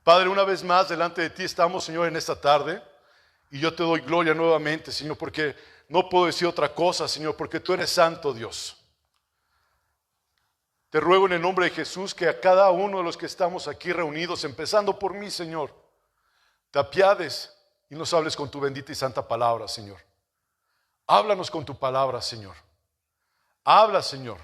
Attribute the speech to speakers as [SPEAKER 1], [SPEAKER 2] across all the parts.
[SPEAKER 1] Padre, una vez más delante de ti estamos, Señor, en esta tarde. Y yo te doy gloria nuevamente, Señor, porque no puedo decir otra cosa, Señor, porque tú eres santo, Dios. Te ruego en el nombre de Jesús que a cada uno de los que estamos aquí reunidos, empezando por mí, Señor, te apiades y nos hables con tu bendita y santa palabra, Señor. Háblanos con tu palabra, Señor. Habla, Señor.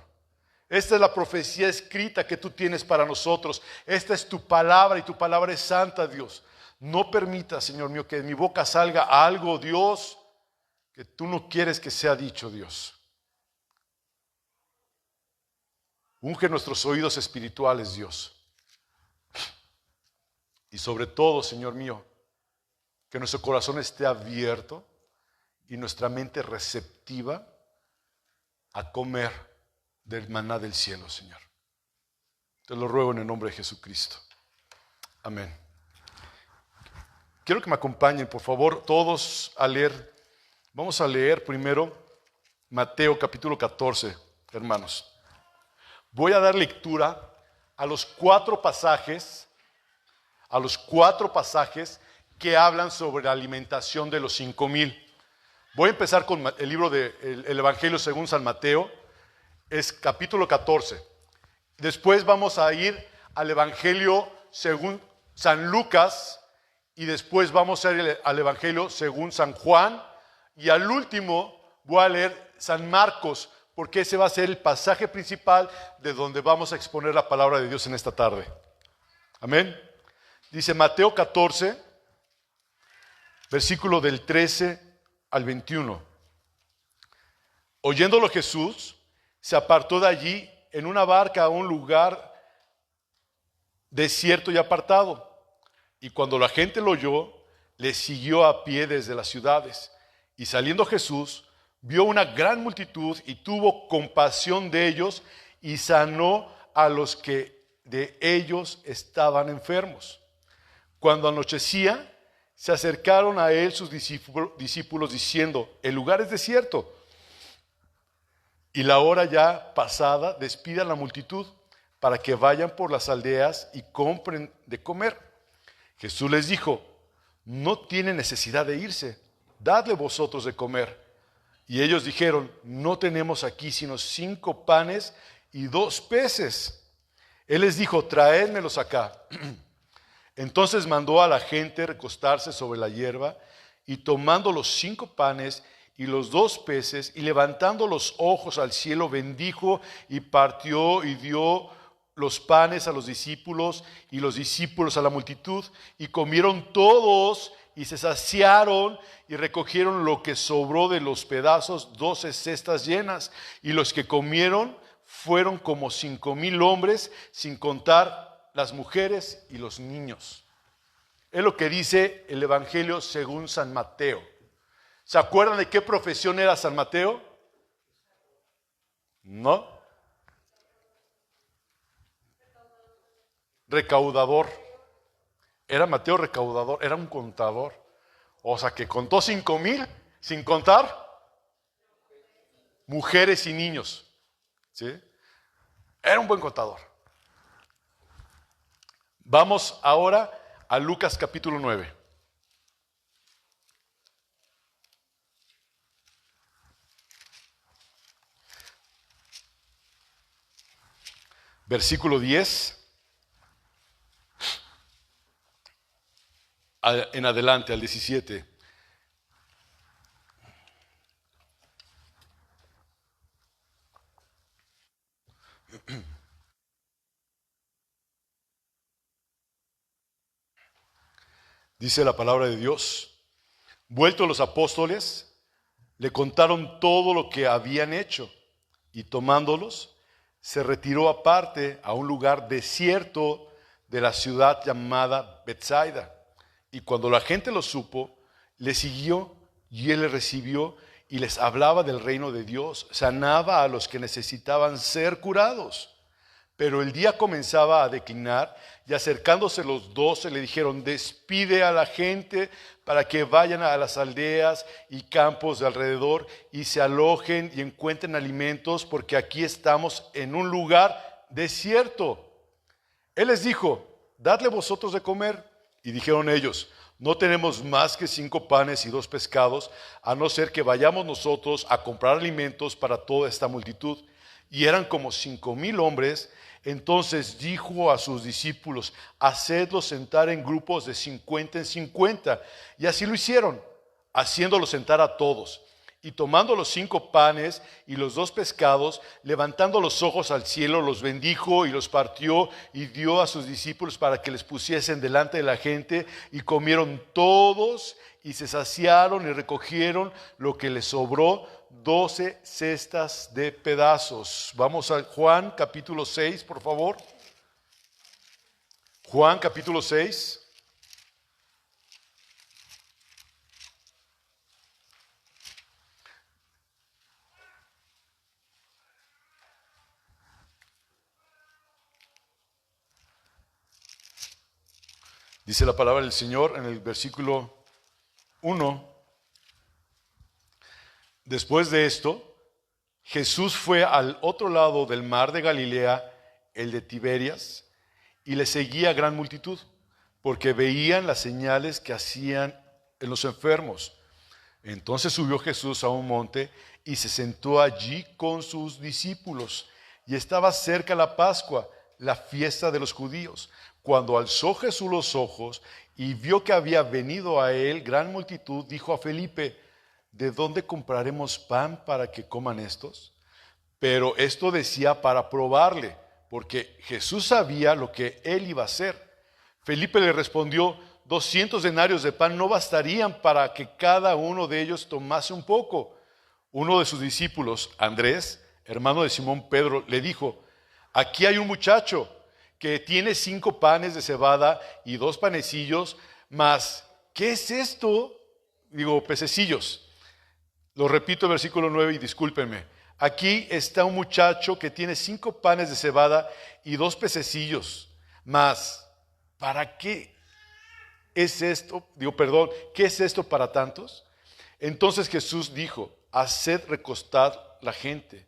[SPEAKER 1] Esta es la profecía escrita que tú tienes para nosotros. Esta es tu palabra y tu palabra es santa, Dios. No permita, Señor mío, que de mi boca salga algo, Dios, que tú no quieres que sea dicho, Dios. Unge nuestros oídos espirituales, Dios. Y sobre todo, Señor mío, que nuestro corazón esté abierto y nuestra mente receptiva a comer del maná del cielo, Señor. Te lo ruego en el nombre de Jesucristo. Amén. Quiero que me acompañen, por favor, todos a leer. Vamos a leer primero Mateo capítulo 14, hermanos. Voy a dar lectura a los cuatro pasajes que hablan sobre la alimentación de los 5,000. Voy a empezar con el libro del Evangelio según San Mateo, es capítulo 14. Después vamos a ir al Evangelio según San Lucas y después vamos a ir al Evangelio según San Juan y al último voy a leer San Marcos, porque ese va a ser el pasaje principal de donde vamos a exponer la palabra de Dios en esta tarde. Amén. Dice Mateo 14, versículo del 13 al 21. Oyéndolo Jesús, se apartó de allí en una barca a un lugar desierto y apartado. Y cuando la gente lo oyó, le siguió a pie desde las ciudades. Y saliendo Jesús, vio una gran multitud y tuvo compasión de ellos y sanó a los que de ellos estaban enfermos. Cuando anochecía, se acercaron a él sus discípulos diciendo: el lugar es desierto y la hora ya pasada, despide a la multitud para que vayan por las aldeas y compren de comer. Jesús les dijo: no tienen necesidad de irse, dadle vosotros de comer. Y ellos dijeron: no tenemos aquí sino 5 panes y 2 peces. Él les dijo: traédmelos acá. Entonces mandó a la gente recostarse sobre la hierba, y tomando los 5 panes y los 2 peces, y levantando los ojos al cielo, bendijo y partió y dio los panes a los discípulos y los discípulos a la multitud, y comieron todos y se saciaron y recogieron lo que sobró de los pedazos, 12 cestas llenas, y los que comieron fueron como 5,000 hombres, sin contar las mujeres y los niños. Es lo que dice el Evangelio según San Mateo. ¿Se acuerdan de qué profesión era San Mateo? ¿No? Recaudador. Era Mateo recaudador, era un contador. O sea que contó 5,000 sin contar mujeres y niños. ¿Sí? Era un buen contador. Vamos ahora a Lucas capítulo 9. Versículo 10 en adelante, al 17. Dice la palabra de Dios: vueltos los apóstoles, le contaron todo lo que habían hecho, y tomándolos, se retiró aparte a un lugar desierto de la ciudad llamada Betsaida. Y cuando la gente lo supo, le siguió, y él les recibió y les hablaba del reino de Dios, sanaba a los que necesitaban ser curados. Pero el día comenzaba a declinar, y acercándose los 12 le dijeron: despide a la gente para que vayan a las aldeas y campos de alrededor y se alojen y encuentren alimentos, porque aquí estamos en un lugar desierto. Él les dijo: dadle vosotros de comer. Y dijeron ellos: no tenemos más que 5 panes y 2 pescados, a no ser que vayamos nosotros a comprar alimentos para toda esta multitud. Y eran como 5,000 hombres. Entonces dijo a sus discípulos: hacedlos sentar en grupos de 50 en 50. Y así lo hicieron, haciéndolos sentar a todos. Y tomando los 5 panes y los 2 pescados, levantando los ojos al cielo, los bendijo y los partió y dio a sus discípulos para que les pusiesen delante de la gente. Y comieron todos y se saciaron y recogieron lo que les sobró, 12 cestas de pedazos. Vamos a Juan capítulo 6, por favor. Juan capítulo 6. Dice la palabra del Señor en el versículo 1. Después de esto, Jesús fue al otro lado del mar de Galilea, el de Tiberias, y le seguía gran multitud, porque veían las señales que hacían en los enfermos. Entonces subió Jesús a un monte y se sentó allí con sus discípulos. Y estaba cerca la Pascua, la fiesta de los judíos. Cuando alzó Jesús los ojos y vio que había venido a él gran multitud, dijo a Felipe: ¿de dónde compraremos pan para que coman estos? Pero esto decía para probarle, porque Jesús sabía lo que él iba a hacer. Felipe le respondió: 200 denarios de pan no bastarían para que cada uno de ellos tomase un poco. Uno de sus discípulos, Andrés, hermano de Simón Pedro, le dijo: aquí hay un muchacho que tiene 5 panes de cebada y 2 panecillos, mas ¿qué es esto? Pececillos. Lo repito, versículo 9, y discúlpenme. Aquí está un muchacho que tiene 5 panes de cebada y 2 pececillos, mas ¿para qué es esto? ¿Qué es esto para tantos? Entonces Jesús dijo: haced recostar la gente.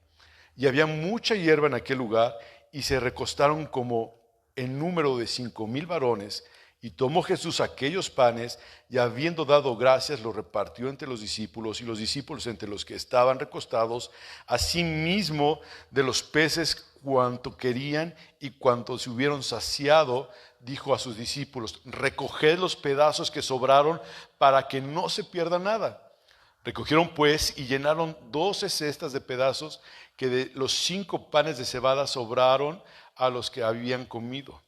[SPEAKER 1] Y había mucha hierba en aquel lugar, y se recostaron como en número de 5,000 varones. Y tomó Jesús aquellos panes, y habiendo dado gracias, los repartió entre los discípulos, y los discípulos entre los que estaban recostados, asimismo de los peces cuanto querían. Y cuando se hubieron saciado, dijo a sus discípulos: recoged los pedazos que sobraron, para que no se pierda nada. Recogieron pues y llenaron 12 cestas de pedazos, que de los 5 panes de cebada sobraron a los que habían comido.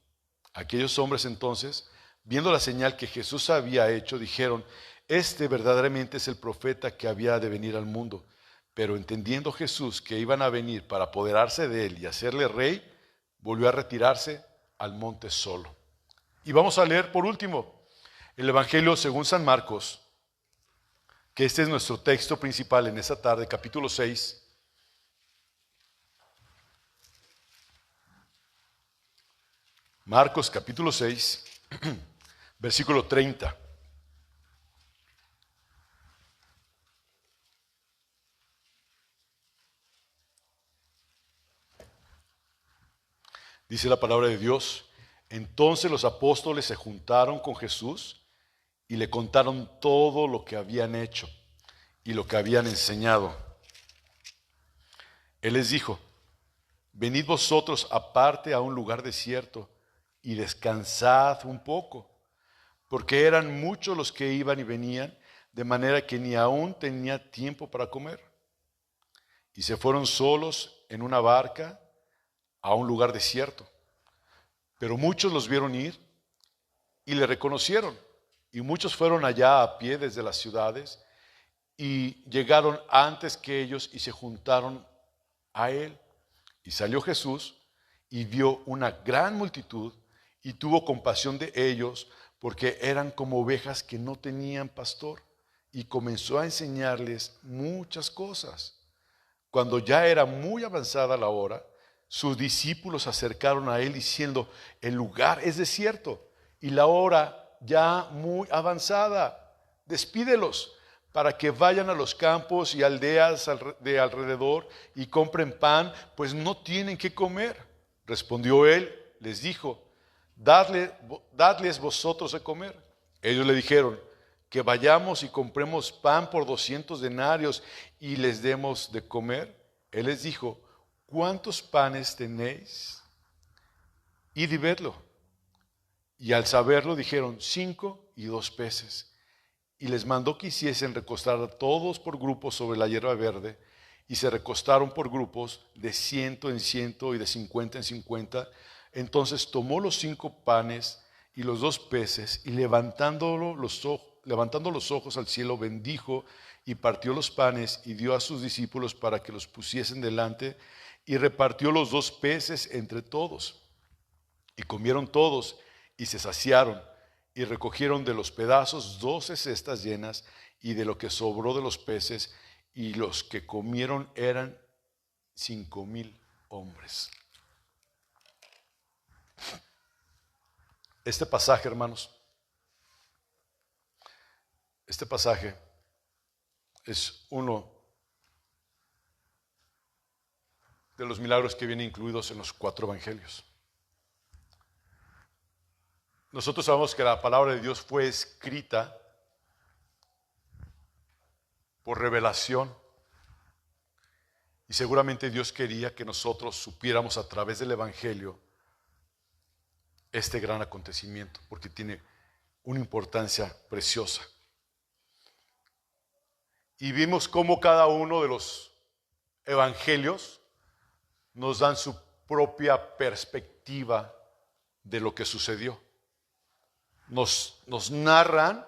[SPEAKER 1] Aquellos hombres entonces, viendo la señal que Jesús había hecho, dijeron: este verdaderamente es el profeta que había de venir al mundo. Pero entendiendo Jesús que iban a venir para apoderarse de él y hacerle rey, volvió a retirarse al monte solo. Y vamos a leer por último el Evangelio según San Marcos, que este es nuestro texto principal en esta tarde, capítulo 6. Marcos capítulo 6, versículo 30. Dice la palabra de Dios: entonces los apóstoles se juntaron con Jesús y le contaron todo lo que habían hecho y lo que habían enseñado. Él les dijo: venid vosotros aparte a un lugar desierto y descansad un poco, porque eran muchos los que iban y venían, de manera que ni aún tenía tiempo para comer. Y se fueron solos en una barca a un lugar desierto. Pero muchos los vieron ir y le reconocieron, y muchos fueron allá a pie desde las ciudades y llegaron antes que ellos y se juntaron a él. Y salió Jesús y vio una gran multitud y tuvo compasión de ellos, porque eran como ovejas que no tenían pastor, y comenzó a enseñarles muchas cosas. Cuando ya era muy avanzada la hora, sus discípulos se acercaron a él diciendo: el lugar es desierto y la hora ya muy avanzada. Despídelos para que vayan a los campos y aldeas de alrededor y compren pan, pues no tienen qué comer. Respondió él, les dijo: dadles vosotros de comer. Ellos le dijeron, que vayamos y compremos pan por 200 denarios y les demos de comer. Él les dijo, ¿cuántos panes tenéis? Id y vedlo. Y al saberlo dijeron, 5 y 2 peces. Y les mandó que hiciesen recostar a todos por grupos sobre la hierba verde, y se recostaron por grupos de 100 en 100 y de 50 en 50. Entonces tomó los 5 panes y los 2 peces, y levantando los ojos al cielo, bendijo y partió los panes y dio a sus discípulos para que los pusiesen delante, y repartió los 2 peces entre todos. Y comieron todos y se saciaron, y recogieron de los pedazos 12 cestas llenas, y de lo que sobró de los peces, y los que comieron eran 5,000 hombres. Este pasaje, hermanos, este pasaje es uno de los milagros que vienen incluidos en los 4 evangelios. Nosotros sabemos que la palabra de Dios fue escrita por revelación, y seguramente Dios quería que nosotros supiéramos a través del evangelio este gran acontecimiento, porque tiene una importancia preciosa. Y vimos cómo cada uno de los evangelios nos dan su propia perspectiva de lo que sucedió. Nos narran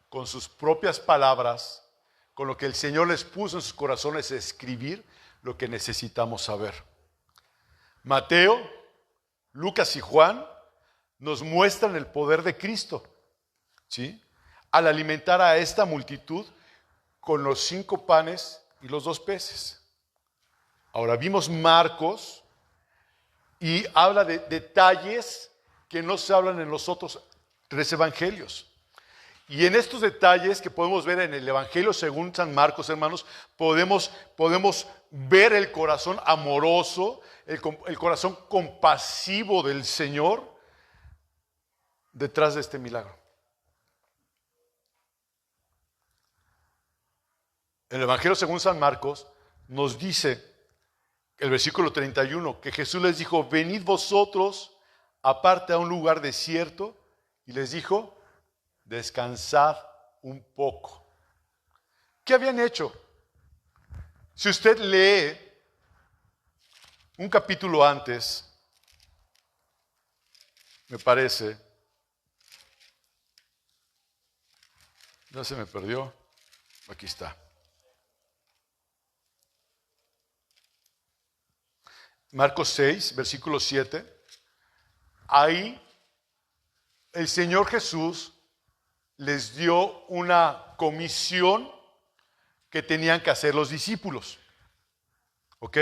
[SPEAKER 1] con sus propias palabras, con lo que el Señor les puso en sus corazones, escribir lo que necesitamos saber. Mateo, Lucas y Juan nos muestran el poder de Cristo, ¿sí?, al alimentar a esta multitud con los 5 panes y los 2 peces. Ahora vimos Marcos y habla de detalles que no se hablan en los otros 3 evangelios. Y en estos detalles que podemos ver en el evangelio según San Marcos, hermanos, podemos ver el corazón amoroso, el corazón compasivo del Señor detrás de este milagro. En el evangelio según San Marcos nos dice el versículo 31 que Jesús les dijo, venid vosotros aparte a un lugar desierto, y les dijo, descansad un poco. ¿Qué habían hecho? Si usted lee un capítulo antes, me parece, ya se me perdió, aquí está. Marcos 6, versículo 7, ahí el Señor Jesús les dio una comisión que tenían que hacer los discípulos. ¿Ok?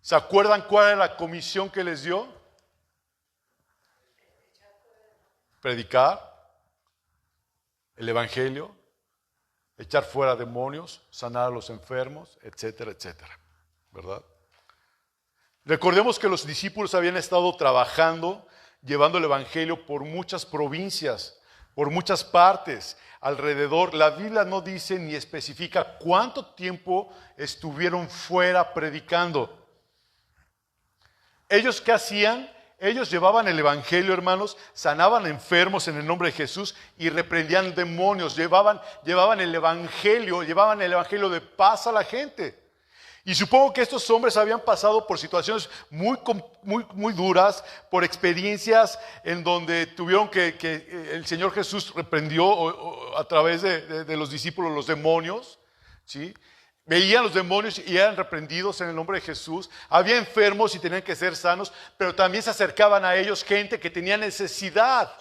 [SPEAKER 1] ¿Se acuerdan cuál era la comisión que les dio? Predicar el evangelio, echar fuera demonios, sanar a los enfermos, etcétera, etcétera. ¿Verdad? Recordemos que los discípulos habían estado trabajando, llevando el evangelio por muchas provincias, por muchas partes alrededor. La Biblia no dice ni especifica cuánto tiempo estuvieron fuera predicando. ¿Ellos qué hacían? Ellos llevaban el evangelio, hermanos, sanaban enfermos en el nombre de Jesús y reprendían demonios, llevaban el evangelio de paz a la gente. Y supongo que estos hombres habían pasado por situaciones muy duras, por experiencias en donde tuvieron que el Señor Jesús reprendió a través de los discípulos los demonios, ¿sí? Veían los demonios y eran reprendidos en el nombre de Jesús. Había enfermos y tenían que ser sanos, pero también se acercaban a ellos gente que tenía necesidad,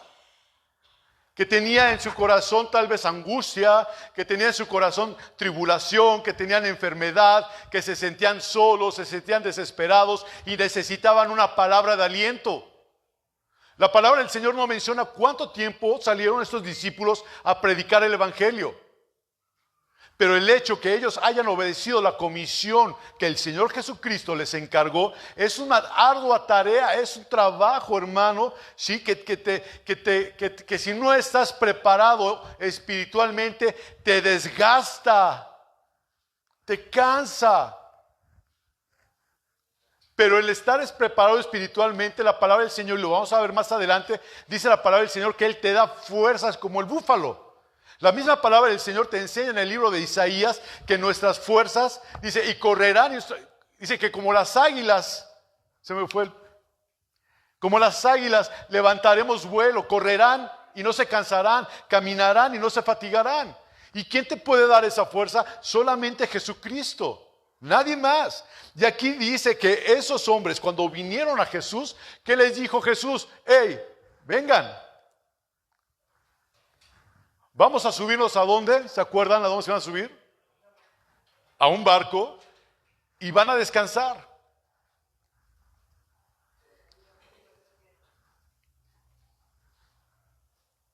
[SPEAKER 1] que tenía en su corazón tal vez angustia, que tenía en su corazón tribulación, que tenían enfermedad, que se sentían solos, se sentían desesperados y necesitaban una palabra de aliento. La palabra del Señor no menciona cuánto tiempo salieron estos discípulos a predicar el evangelio, Pero el hecho que ellos hayan obedecido la comisión que el Señor Jesucristo les encargó es una ardua tarea, es un trabajo, hermano, ¿sí? que si no estás preparado espiritualmente, te desgasta, te cansa. Pero el estar preparado espiritualmente, la palabra del Señor, y lo vamos a ver más adelante, dice la palabra del Señor que Él te da fuerzas como el búfalo. La misma palabra del Señor te enseña en el libro de Isaías que nuestras fuerzas, dice, y correrán, dice que como las águilas, como las águilas levantaremos vuelo, correrán y no se cansarán, caminarán y no se fatigarán. ¿Y quién te puede dar esa fuerza? Solamente Jesucristo, nadie más. Y aquí dice que esos hombres cuando vinieron a Jesús, ¿qué les dijo Jesús? ¡Hey, vengan! Vamos a subirnos ¿a dónde? ¿Se acuerdan a dónde se van a subir? A un barco y van a descansar.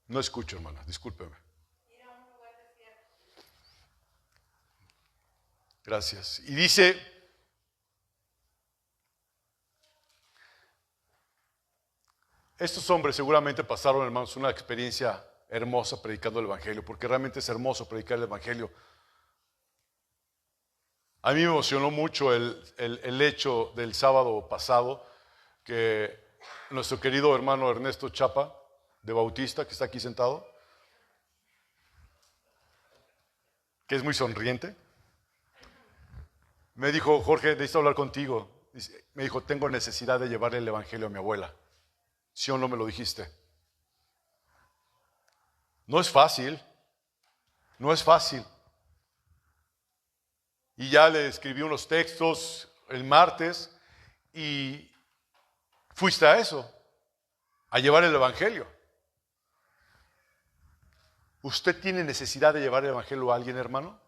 [SPEAKER 1] No escucho, hermana, discúlpeme. Gracias. Y dice, estos hombres seguramente pasaron, hermanos, una experiencia hermosa predicando el Evangelio, porque realmente es hermoso predicar el Evangelio. A mí me emocionó mucho el hecho del sábado pasado que nuestro querido hermano Ernesto Chapa, de Bautista, que está aquí sentado, que es muy sonriente, me dijo, Jorge, necesito hablar contigo. Me dijo, tengo necesidad de llevarle el Evangelio a mi abuela. ¿Sí o no me lo dijiste? No es fácil, no es fácil. Y ya le escribí unos textos el martes y fuiste a eso, a llevar el Evangelio. ¿Usted tiene necesidad de llevar el Evangelio a alguien, hermano?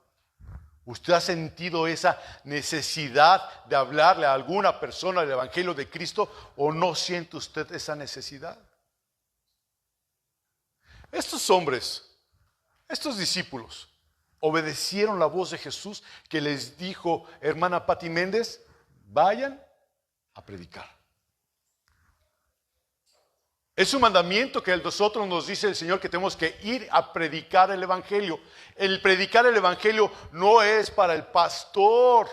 [SPEAKER 1] ¿Usted ha sentido esa necesidad de hablarle a alguna persona del Evangelio de Cristo o no siente usted esa necesidad? Estos hombres, estos discípulos, obedecieron la voz de Jesús que les dijo, hermana Pati Méndez, vayan a predicar. Es un mandamiento que a nosotros nos dice el Señor que tenemos que ir a predicar el Evangelio. El predicar el Evangelio no es para el pastor,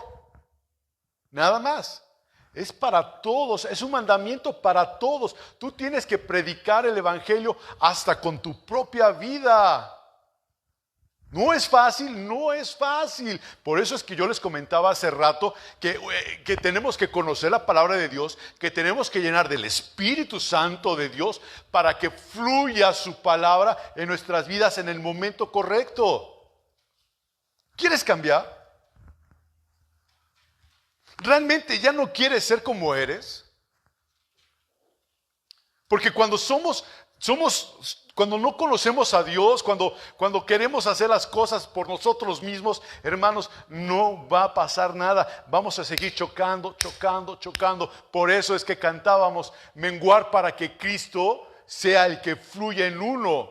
[SPEAKER 1] nada más. Es para todos, es un mandamiento para todos. Tú tienes que predicar el Evangelio hasta con tu propia vida. No es fácil, no es fácil. Por eso es que yo les comentaba hace rato que tenemos que conocer la palabra de Dios, que tenemos que llenar del Espíritu Santo de Dios para que fluya su palabra en nuestras vidas en el momento correcto. ¿Quieres cambiar? ¿Realmente ya no quieres ser como eres? Porque cuando cuando no conocemos a Dios, cuando queremos hacer las cosas por nosotros mismos, hermanos, no va a pasar nada. Vamos a seguir chocando. Por eso es que cantábamos, menguar para que Cristo sea el que fluya en uno.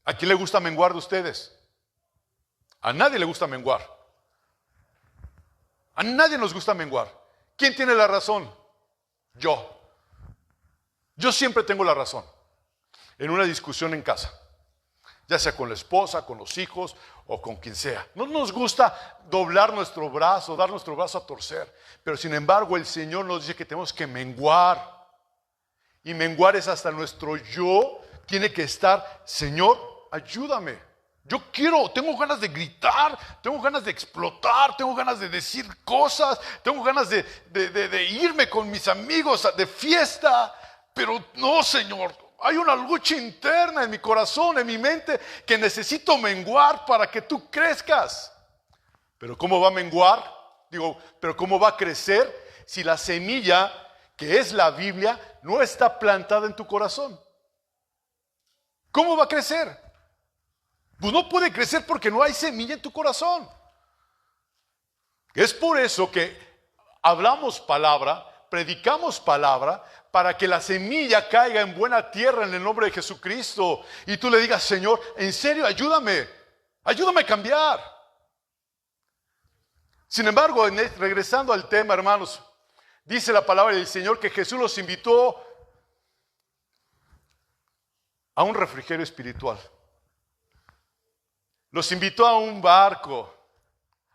[SPEAKER 1] ¿A quién le gusta menguar de ustedes? A nadie le gusta menguar. A nadie nos gusta menguar. ¿Quién tiene la razón? Yo. Yo siempre tengo la razón. En una discusión en casa, ya sea con la esposa, con los hijos o con quien sea. No nos gusta doblar nuestro brazo, dar nuestro brazo a torcer. Pero sin embargo el Señor nos dice que tenemos que menguar. Y menguar es hasta nuestro yo. Tiene que estar, Señor, ayúdame. Tengo ganas de gritar, tengo ganas de explotar, tengo ganas de decir cosas, tengo ganas de irme con mis amigos de fiesta, pero no, Señor, hay una lucha interna en mi corazón, en mi mente, que necesito menguar para que tú crezcas. Pero ¿cómo va a menguar? Pero ¿cómo va a crecer si la semilla, que es la Biblia, no está plantada en tu corazón? ¿Cómo va a crecer? Pues no puede crecer porque no hay semilla en tu corazón. Es por eso que hablamos palabra, predicamos palabra, para que la semilla caiga en buena tierra en el nombre de Jesucristo. Y tú le digas, Señor, en serio, ayúdame a cambiar. Sin embargo, regresando al tema, hermanos, dice la palabra del Señor que Jesús los invitó a un refrigerio espiritual. Los invitó a un barco,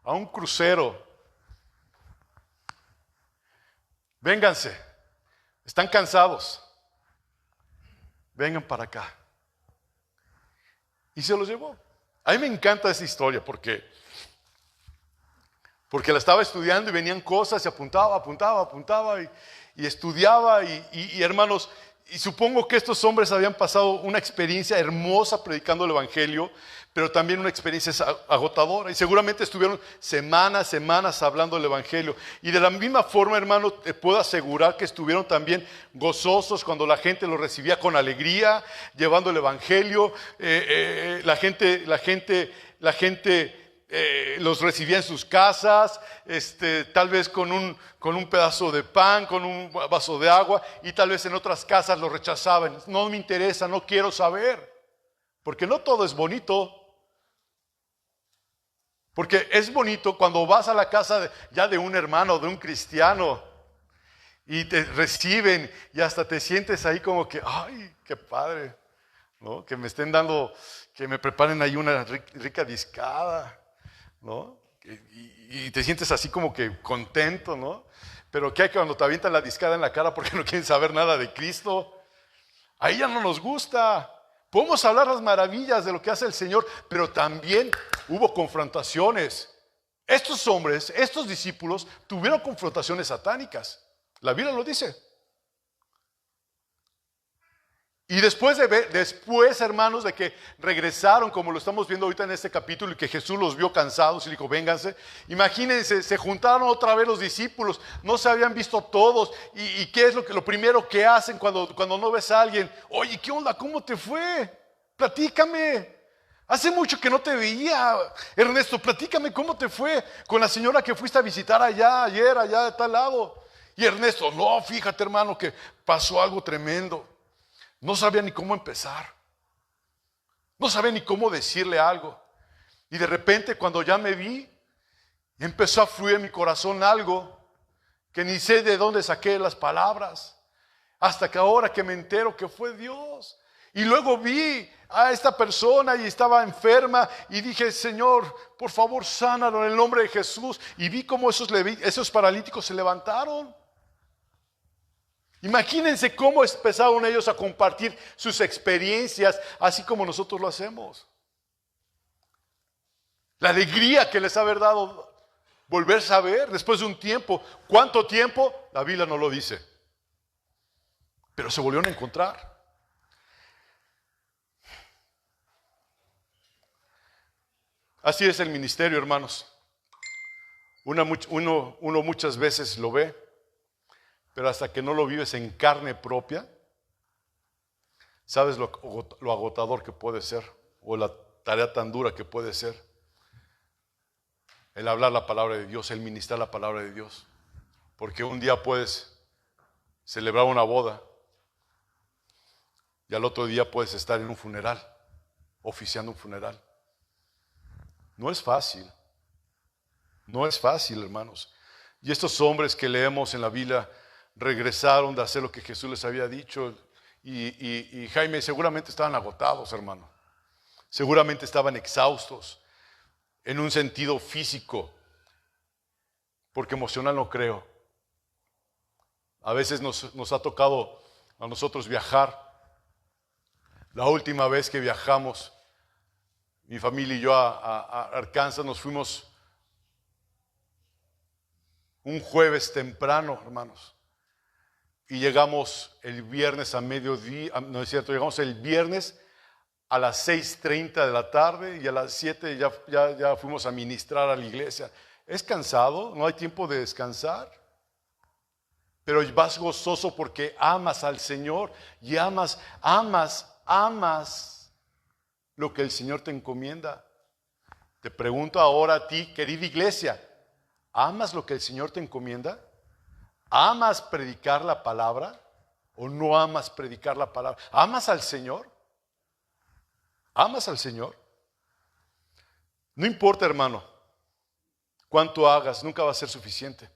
[SPEAKER 1] a un crucero. Vénganse, están cansados, vengan para acá. Y se los llevó. A mí me encanta esa historia porque la estaba estudiando y venían cosas y apuntaba y estudiaba y hermanos, y supongo que estos hombres habían pasado una experiencia hermosa predicando el evangelio, pero también una experiencia agotadora, y seguramente estuvieron semanas hablando del evangelio, y de la misma forma, hermano, te puedo asegurar que estuvieron también gozosos cuando la gente lo recibía con alegría, llevando el evangelio. La gente los recibía en sus casas, tal vez con un pedazo de pan, con un vaso de agua, y tal vez en otras casas lo rechazaban. No me interesa, no quiero saber, porque no todo es bonito. Porque es bonito cuando vas a la casa ya de un hermano, de un cristiano, y te reciben y hasta te sientes ahí como que, ay, qué padre, ¿no? Que me estén dando, que me preparen ahí una rica discada, ¿no? Y te sientes así como que contento, ¿no? Pero ¿qué hay cuando te avientan la discada en la cara porque no quieren saber nada de Cristo? Ahí ya no nos gusta. Podemos hablar las maravillas de lo que hace el Señor, pero también hubo confrontaciones. Estos hombres, estos discípulos, tuvieron confrontaciones satánicas. La Biblia lo dice. Y después, hermanos, de que regresaron, como lo estamos viendo ahorita en este capítulo, y que Jesús los vio cansados y dijo, vénganse. Imagínense, se juntaron otra vez los discípulos, no se habían visto todos. ¿Y qué es lo primero que hacen cuando no ves a alguien? Oye, ¿qué onda? ¿Cómo te fue? Platícame. Hace mucho que no te veía, Ernesto, platícame cómo te fue con la señora que fuiste a visitar ayer, allá de tal lado. Y Ernesto, no, fíjate, hermano, que pasó algo tremendo. No sabía ni cómo empezar. No sabía ni cómo decirle algo. Y de repente cuando ya me vi, empezó a fluir en mi corazón algo que ni sé de dónde saqué las palabras. Hasta que ahora que me entero que fue Dios. Y luego vi a esta persona y estaba enferma y dije, Señor, por favor, sánalo en el nombre de Jesús. Y vi cómo esos paralíticos se levantaron. Imagínense cómo empezaron ellos a compartir sus experiencias, así como nosotros lo hacemos. La alegría que les ha dado volverse a ver después de un tiempo. ¿Cuánto tiempo? La Biblia no lo dice. Pero se volvieron a encontrar. Así es el ministerio, hermanos. Uno muchas veces lo ve, pero hasta que no lo vives en carne propia, sabes lo agotador que puede ser, o la tarea tan dura que puede ser. El hablar la palabra de Dios, el ministrar la palabra de Dios. Porque un día puedes celebrar una boda y al otro día puedes estar en un funeral, oficiando un funeral. No es fácil, hermanos. Y estos hombres que leemos en la Biblia regresaron de hacer lo que Jesús les había dicho. Y Jaime, seguramente estaban agotados, hermano. Seguramente estaban exhaustos en un sentido físico, porque emocional no creo. A veces nos ha tocado a nosotros viajar. La última vez que viajamos, mi familia y yo a Arkansas, nos fuimos un jueves temprano, hermanos. Y llegamos el viernes a mediodía, no es cierto, llegamos el viernes a las 6:30 de la tarde y a las 7 ya fuimos a ministrar a la iglesia. Es cansado, no hay tiempo de descansar, pero vas gozoso porque amas al Señor y amas lo que el Señor te encomienda. Te pregunto ahora a ti, querida iglesia, ¿amas lo que el Señor te encomienda? ¿Amas predicar la palabra o no amas predicar la palabra? ¿Amas al Señor? ¿Amas al Señor? No importa, hermano, cuánto hagas, nunca va a ser suficiente.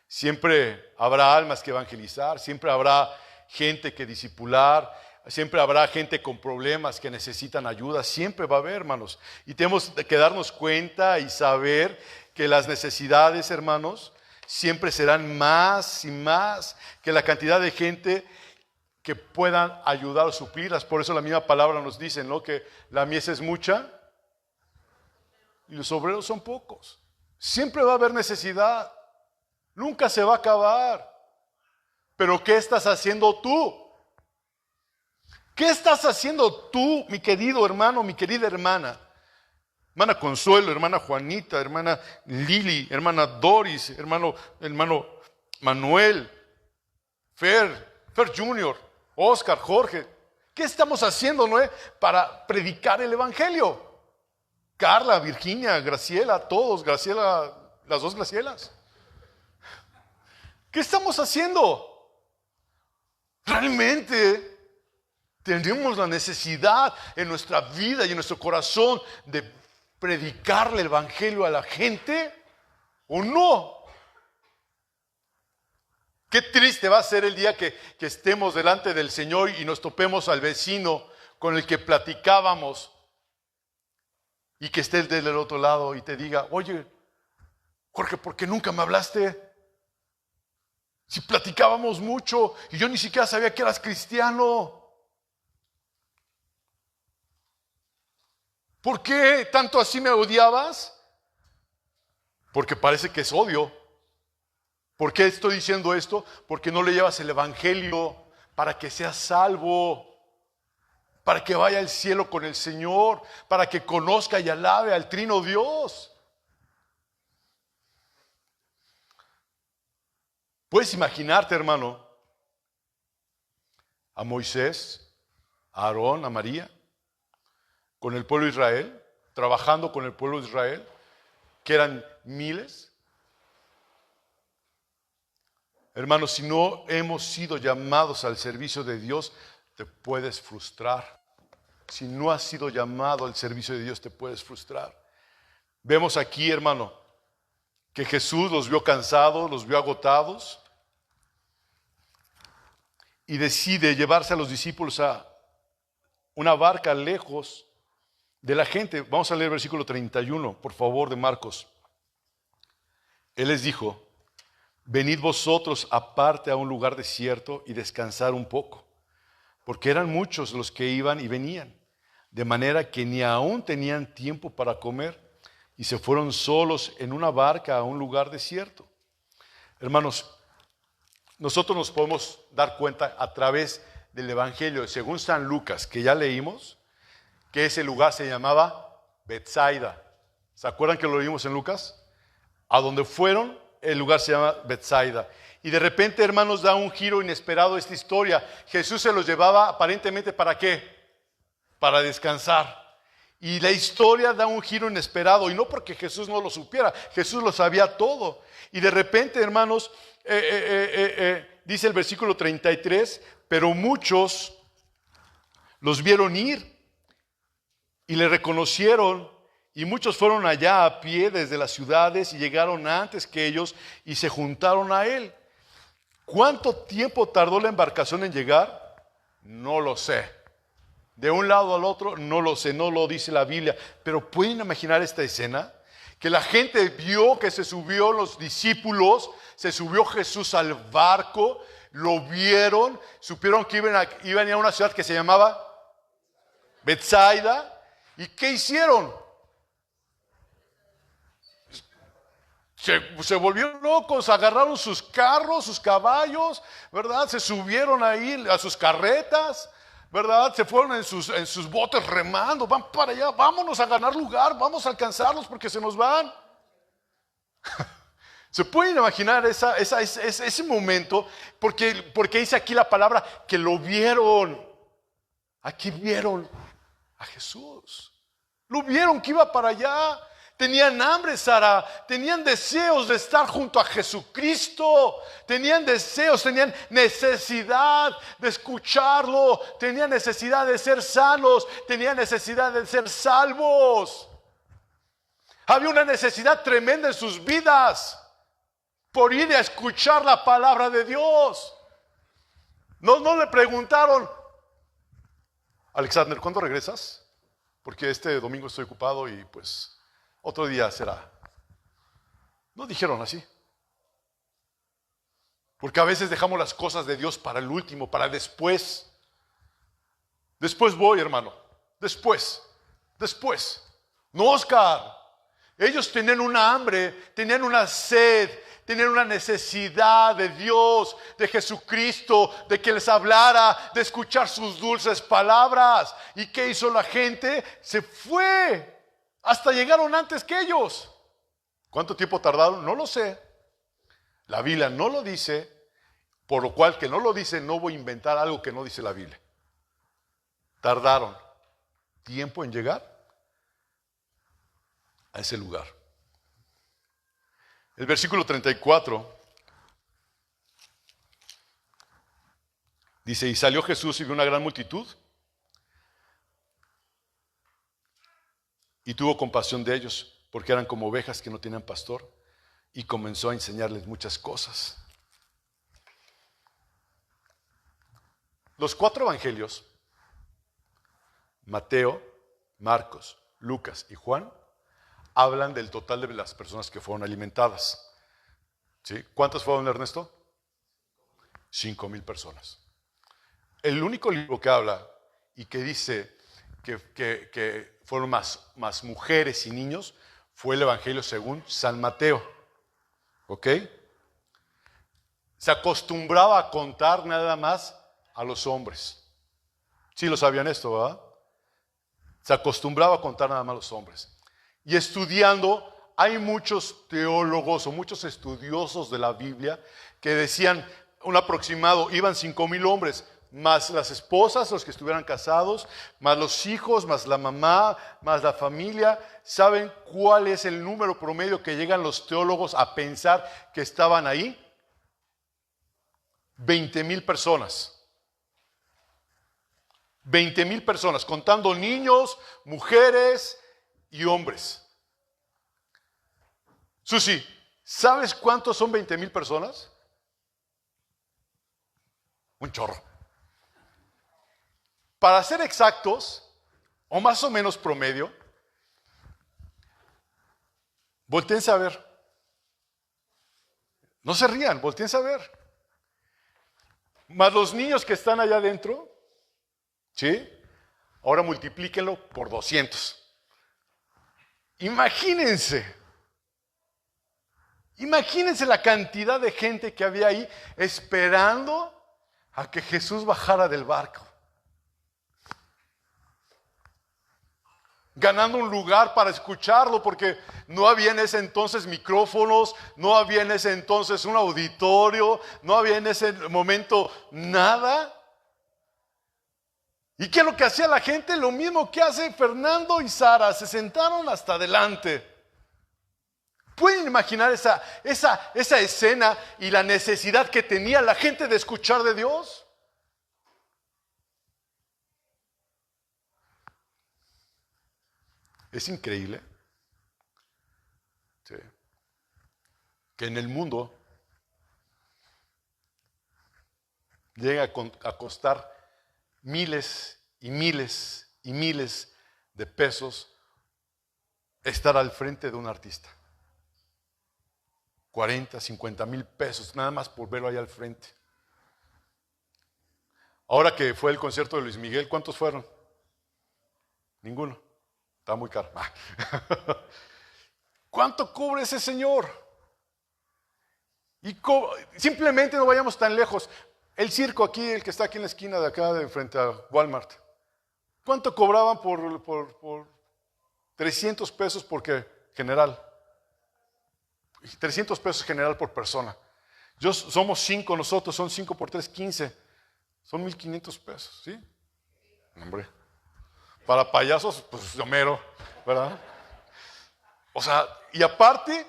[SPEAKER 1] Siempre habrá almas que evangelizar, siempre habrá gente que discipular, siempre habrá gente con problemas que necesitan ayuda, siempre va a haber, hermanos. Y tenemos que darnos cuenta y saber que las necesidades, hermanos, siempre serán más y más que la cantidad de gente que puedan ayudar o suplirlas. Por eso la misma palabra nos dice, ¿no?, que la mies es mucha y los obreros son pocos. Siempre va a haber necesidad. Nunca se va a acabar. Pero ¿qué estás haciendo tú? ¿Qué estás haciendo tú, mi querido hermano, mi querida hermana? Hermana Consuelo, hermana Juanita, hermana Lili, hermana Doris, hermano Manuel, Fer Junior, Oscar, Jorge. ¿Qué estamos haciendo, Noé, para predicar el evangelio? Carla, Virginia, Graciela, todos, Graciela, las dos Gracielas. ¿Qué estamos haciendo? ¿Realmente tenemos la necesidad en nuestra vida y en nuestro corazón de predicarle el evangelio a la gente o no? Qué triste va a ser el día que estemos delante del Señor y nos topemos al vecino con el que platicábamos y que esté del otro lado y te diga: oye, Jorge, ¿por qué nunca me hablaste? Si platicábamos mucho y yo ni siquiera sabía que eras cristiano. ¿Por qué tanto así me odiabas? Porque parece que es odio. ¿Por qué estoy diciendo esto? Porque no le llevas el evangelio para que seas salvo, para que vaya al cielo con el Señor, para que conozca y alabe al Trino Dios. Puedes imaginarte, hermano, a Moisés, a Aarón, a María, con el pueblo de Israel, trabajando con el pueblo de Israel, que eran miles. Hermanos, si no hemos sido llamados al servicio de Dios, te puedes frustrar. Si no has sido llamado al servicio de Dios, te puedes frustrar. Vemos aquí, hermano, que Jesús los vio cansados, los vio agotados y decide llevarse a los discípulos a una barca lejos de la gente. Vamos a leer el versículo 31, por favor, de Marcos. Él les dijo: venid vosotros aparte a un lugar desierto y descansar un poco, porque eran muchos los que iban y venían, de manera que ni aún tenían tiempo para comer, y se fueron solos en una barca a un lugar desierto. Hermanos, nosotros nos podemos dar cuenta a través del Evangelio, según San Lucas, que ya leímos, que ese lugar se llamaba Betsaida. ¿Se acuerdan que lo leímos en Lucas? A donde fueron, el lugar se llama Betsaida. Y de repente, hermanos, da un giro inesperado esta historia. Jesús se los llevaba aparentemente ¿para qué? Para descansar. Y la historia da un giro inesperado, y no porque Jesús no lo supiera, Jesús lo sabía todo. Y de repente, hermanos, dice el versículo 33, pero muchos los vieron ir y le reconocieron, y muchos fueron allá a pie desde las ciudades y llegaron antes que ellos y se juntaron a él. ¿Cuánto tiempo tardó la embarcación en llegar? No lo sé. De un lado al otro, no lo sé, no lo dice la Biblia. Pero ¿pueden imaginar esta escena? Que la gente vio que se subió los discípulos, se subió Jesús al barco, lo vieron, supieron que iban a ir a una ciudad que se llamaba Betsaida. ¿Y qué hicieron? Se volvieron locos, agarraron sus carros, sus caballos, ¿verdad? Se subieron ahí a sus carretas, ¿verdad? Se fueron en sus botes remando, van para allá, vámonos a ganar lugar, vamos a alcanzarlos porque se nos van. ¿Se pueden imaginar ese momento? Porque dice aquí la palabra que lo vieron. Aquí vieron a Jesús. Lo vieron que iba para allá. Tenían hambre, Sara, tenían deseos de estar junto a Jesucristo, tenían deseos, tenían necesidad de escucharlo, tenían necesidad de ser sanos, tenían necesidad de ser salvos. Había una necesidad tremenda en sus vidas por ir a escuchar la palabra de Dios. No le preguntaron, Alexander, ¿cuándo regresas? Porque este domingo estoy ocupado y pues otro día será. No dijeron así. Porque a veces dejamos las cosas de Dios para el último, para después. Después voy, hermano. Después. No, Oscar. Ellos tenían una hambre, tenían una sed, tenían una necesidad de Dios, de Jesucristo, de que les hablara, de escuchar sus dulces palabras. ¿Y qué hizo la gente? Se fue. Hasta llegaron antes que ellos. ¿Cuánto tiempo tardaron? No lo sé. La Biblia no lo dice, por lo cual que no lo dice, no voy a inventar algo que no dice la Biblia. Tardaron tiempo en llegar a ese lugar. El versículo 34 dice, y salió Jesús y vio una gran multitud y tuvo compasión de ellos, porque eran como ovejas que no tenían pastor, y comenzó a enseñarles muchas cosas. Los 4 evangelios, Mateo, Marcos, Lucas y Juan, hablan del total de las personas que fueron alimentadas. ¿Sí? ¿Cuántas fueron, Ernesto? 5,000 personas. El único libro que habla y que dice que fueron más mujeres y niños fue el Evangelio según San Mateo. ¿Ok? Se acostumbraba a contar nada más a los hombres. Sí lo sabían esto, ¿verdad? Se acostumbraba a contar nada más a los hombres. Y estudiando, hay muchos teólogos o muchos estudiosos de la Biblia que decían, un aproximado, iban 5,000 hombres, más las esposas, los que estuvieran casados, más los hijos, más la mamá, más la familia. ¿Saben cuál es el número promedio que llegan los teólogos a pensar que estaban ahí? 20,000 personas. 20,000 personas, contando niños, mujeres y hombres. Susi, ¿sabes cuántos son 20,000 personas? Un chorro. Para ser exactos, o más o menos promedio, voltéense a ver. No se rían, voltéense a ver. Más los niños que están allá adentro, ¿sí? Ahora multiplíquenlo por 200. Imagínense la cantidad de gente que había ahí esperando a que Jesús bajara del barco. Ganando un lugar para escucharlo, porque no había en ese entonces micrófonos, no había en ese entonces un auditorio, no había en ese momento nada. ¿Y qué es lo que hacía la gente? Lo mismo que hace Fernando y Sara, se sentaron hasta adelante. ¿Pueden imaginar esa escena y la necesidad que tenía la gente de escuchar de Dios? Es increíble, sí, que en el mundo llega a costar miles y miles y miles de pesos estar al frente de un artista. 40, 50,000 pesos, nada más por verlo allá al frente. Ahora que fue el concierto de Luis Miguel, ¿cuántos fueron? Ninguno. Está muy caro. ¿Cuánto cubre ese señor? Y simplemente no vayamos tan lejos. El circo aquí, el que está aquí en la esquina de acá, de frente a Walmart. ¿Cuánto cobraban por 300 pesos porque general? 300 pesos general por persona. Somos 5 nosotros, son 5 por 3, 15. Son 1,500 pesos, ¿sí? Hombre. Para payasos, pues Homero, ¿verdad? O sea, y aparte,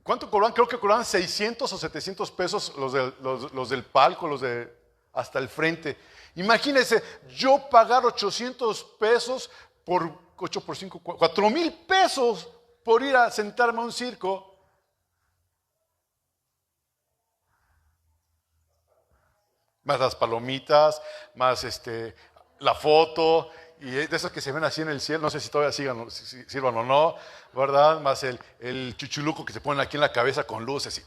[SPEAKER 1] ¿cuánto cobraban? Creo que cobraban 600 o 700 pesos los del palco, los de hasta el frente. Imagínense, yo pagar 800 pesos por 8 por 5, 4,000 pesos por ir a sentarme a un circo. Más las palomitas, más la foto, y de esas que se ven así en el cielo, no sé si todavía sirvan o no, ¿verdad? Más el chuchuluco que se ponen aquí en la cabeza con luces, y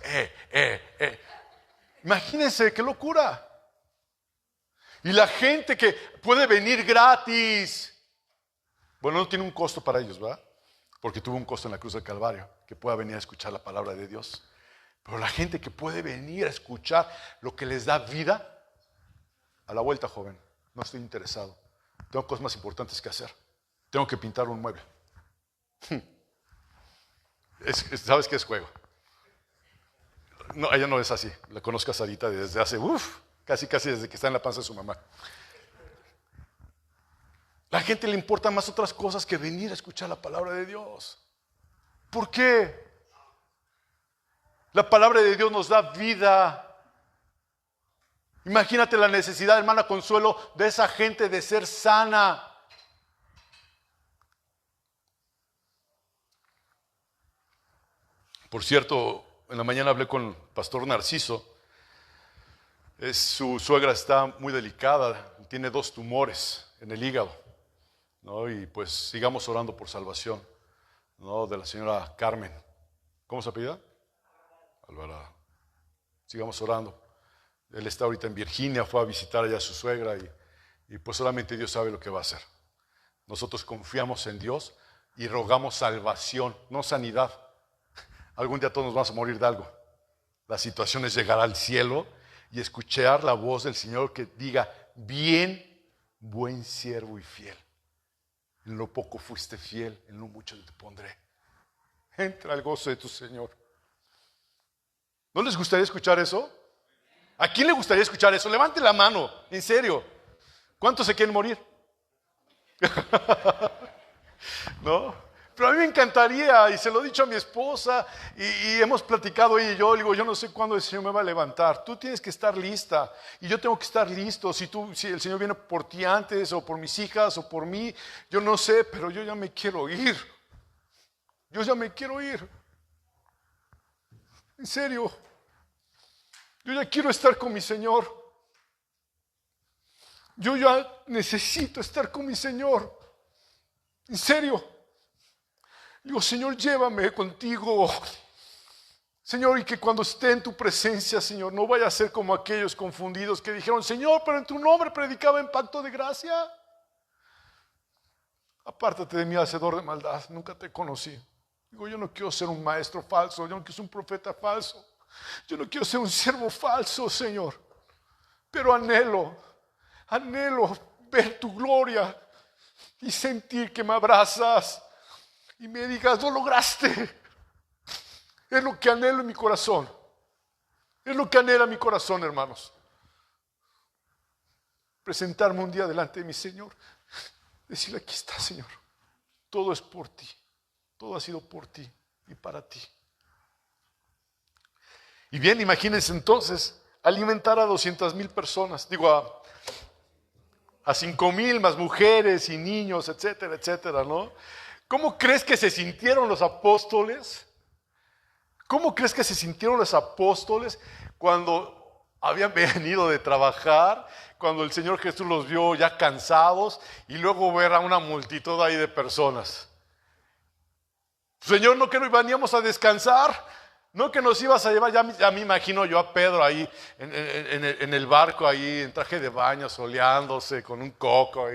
[SPEAKER 1] Imagínense, qué locura. Y la gente que puede venir gratis. Bueno, no tiene un costo para ellos, ¿verdad? Porque tuvo un costo en la cruz del Calvario, que pueda venir a escuchar la palabra de Dios. Pero la gente que puede venir a escuchar lo que les da vida, a la vuelta, joven, no estoy interesado. Tengo cosas más importantes que hacer. Tengo que pintar un mueble. ¿Sabes qué es juego? No, ella no es así. La conozco a Sarita desde hace, casi desde que está en la panza de su mamá. La gente le importa más otras cosas que venir a escuchar la palabra de Dios. ¿Por qué? La palabra de Dios nos da vida. Imagínate la necesidad, hermana Consuelo, de esa gente de ser sana. Por cierto, en la mañana hablé con el pastor Narciso. Su suegra está muy delicada, tiene 2 tumores en el hígado, ¿no? Y pues sigamos orando por salvación, ¿no? De la señora Carmen. ¿Cómo se apellida? Alvarado. Sigamos orando. Él está ahorita en Virginia, fue a visitar allá a su suegra y pues solamente Dios sabe lo que va a hacer. Nosotros confiamos en Dios y rogamos salvación, no sanidad. Algún día todos nos vamos a morir de algo. La situación es llegar al cielo y escuchar la voz del Señor que diga, bien, buen siervo y fiel. En lo poco fuiste fiel, en lo mucho te pondré. Entra al gozo de tu Señor. ¿No les gustaría escuchar eso? ¿A quién le gustaría escuchar eso? Levante la mano, en serio. ¿Cuántos se quieren morir? ¿No? Pero a mí me encantaría, y se lo he dicho a mi esposa, y hemos platicado ella y yo, le digo, yo no sé cuándo el Señor me va a levantar. Tú tienes que estar lista, y yo tengo que estar listo. Si el Señor viene por ti antes, o por mis hijas, o por mí, yo no sé, pero yo ya me quiero ir. Yo ya me quiero ir. En serio. Yo ya quiero estar con mi Señor. Yo ya necesito estar con mi Señor. En serio. Digo, Señor, llévame contigo. Señor, y que cuando esté en tu presencia, Señor, no vaya a ser como aquellos confundidos que dijeron, Señor, pero en tu nombre predicaba en pacto de gracia. Apártate de mí, hacedor de maldad. Nunca te conocí. Digo, yo no quiero ser un maestro falso. Yo no quiero ser un profeta falso. Yo no quiero ser un siervo falso, Señor, pero anhelo ver tu gloria y sentir que me abrazas y me digas, lo lograste. Es lo que anhelo en mi corazón. Es lo que anhela mi corazón, hermanos. Presentarme un día delante de mi Señor, decirle, aquí está, Señor. Todo es por ti. Todo ha sido por ti y para ti. Y bien, imagínense entonces alimentar a 200,000 personas, digo a 5,000 más mujeres y niños, etcétera, etcétera, ¿no? ¿Cómo crees que se sintieron los apóstoles? ¿Cómo crees que se sintieron los apóstoles cuando habían venido de trabajar, cuando el Señor Jesús los vio ya cansados y luego ver a una multitud ahí de personas? Señor, ¿no que nos veníamos a descansar? ¿No que nos ibas a llevar? Ya me imagino yo a Pedro ahí en el barco, ahí en traje de baño, soleándose con un coco.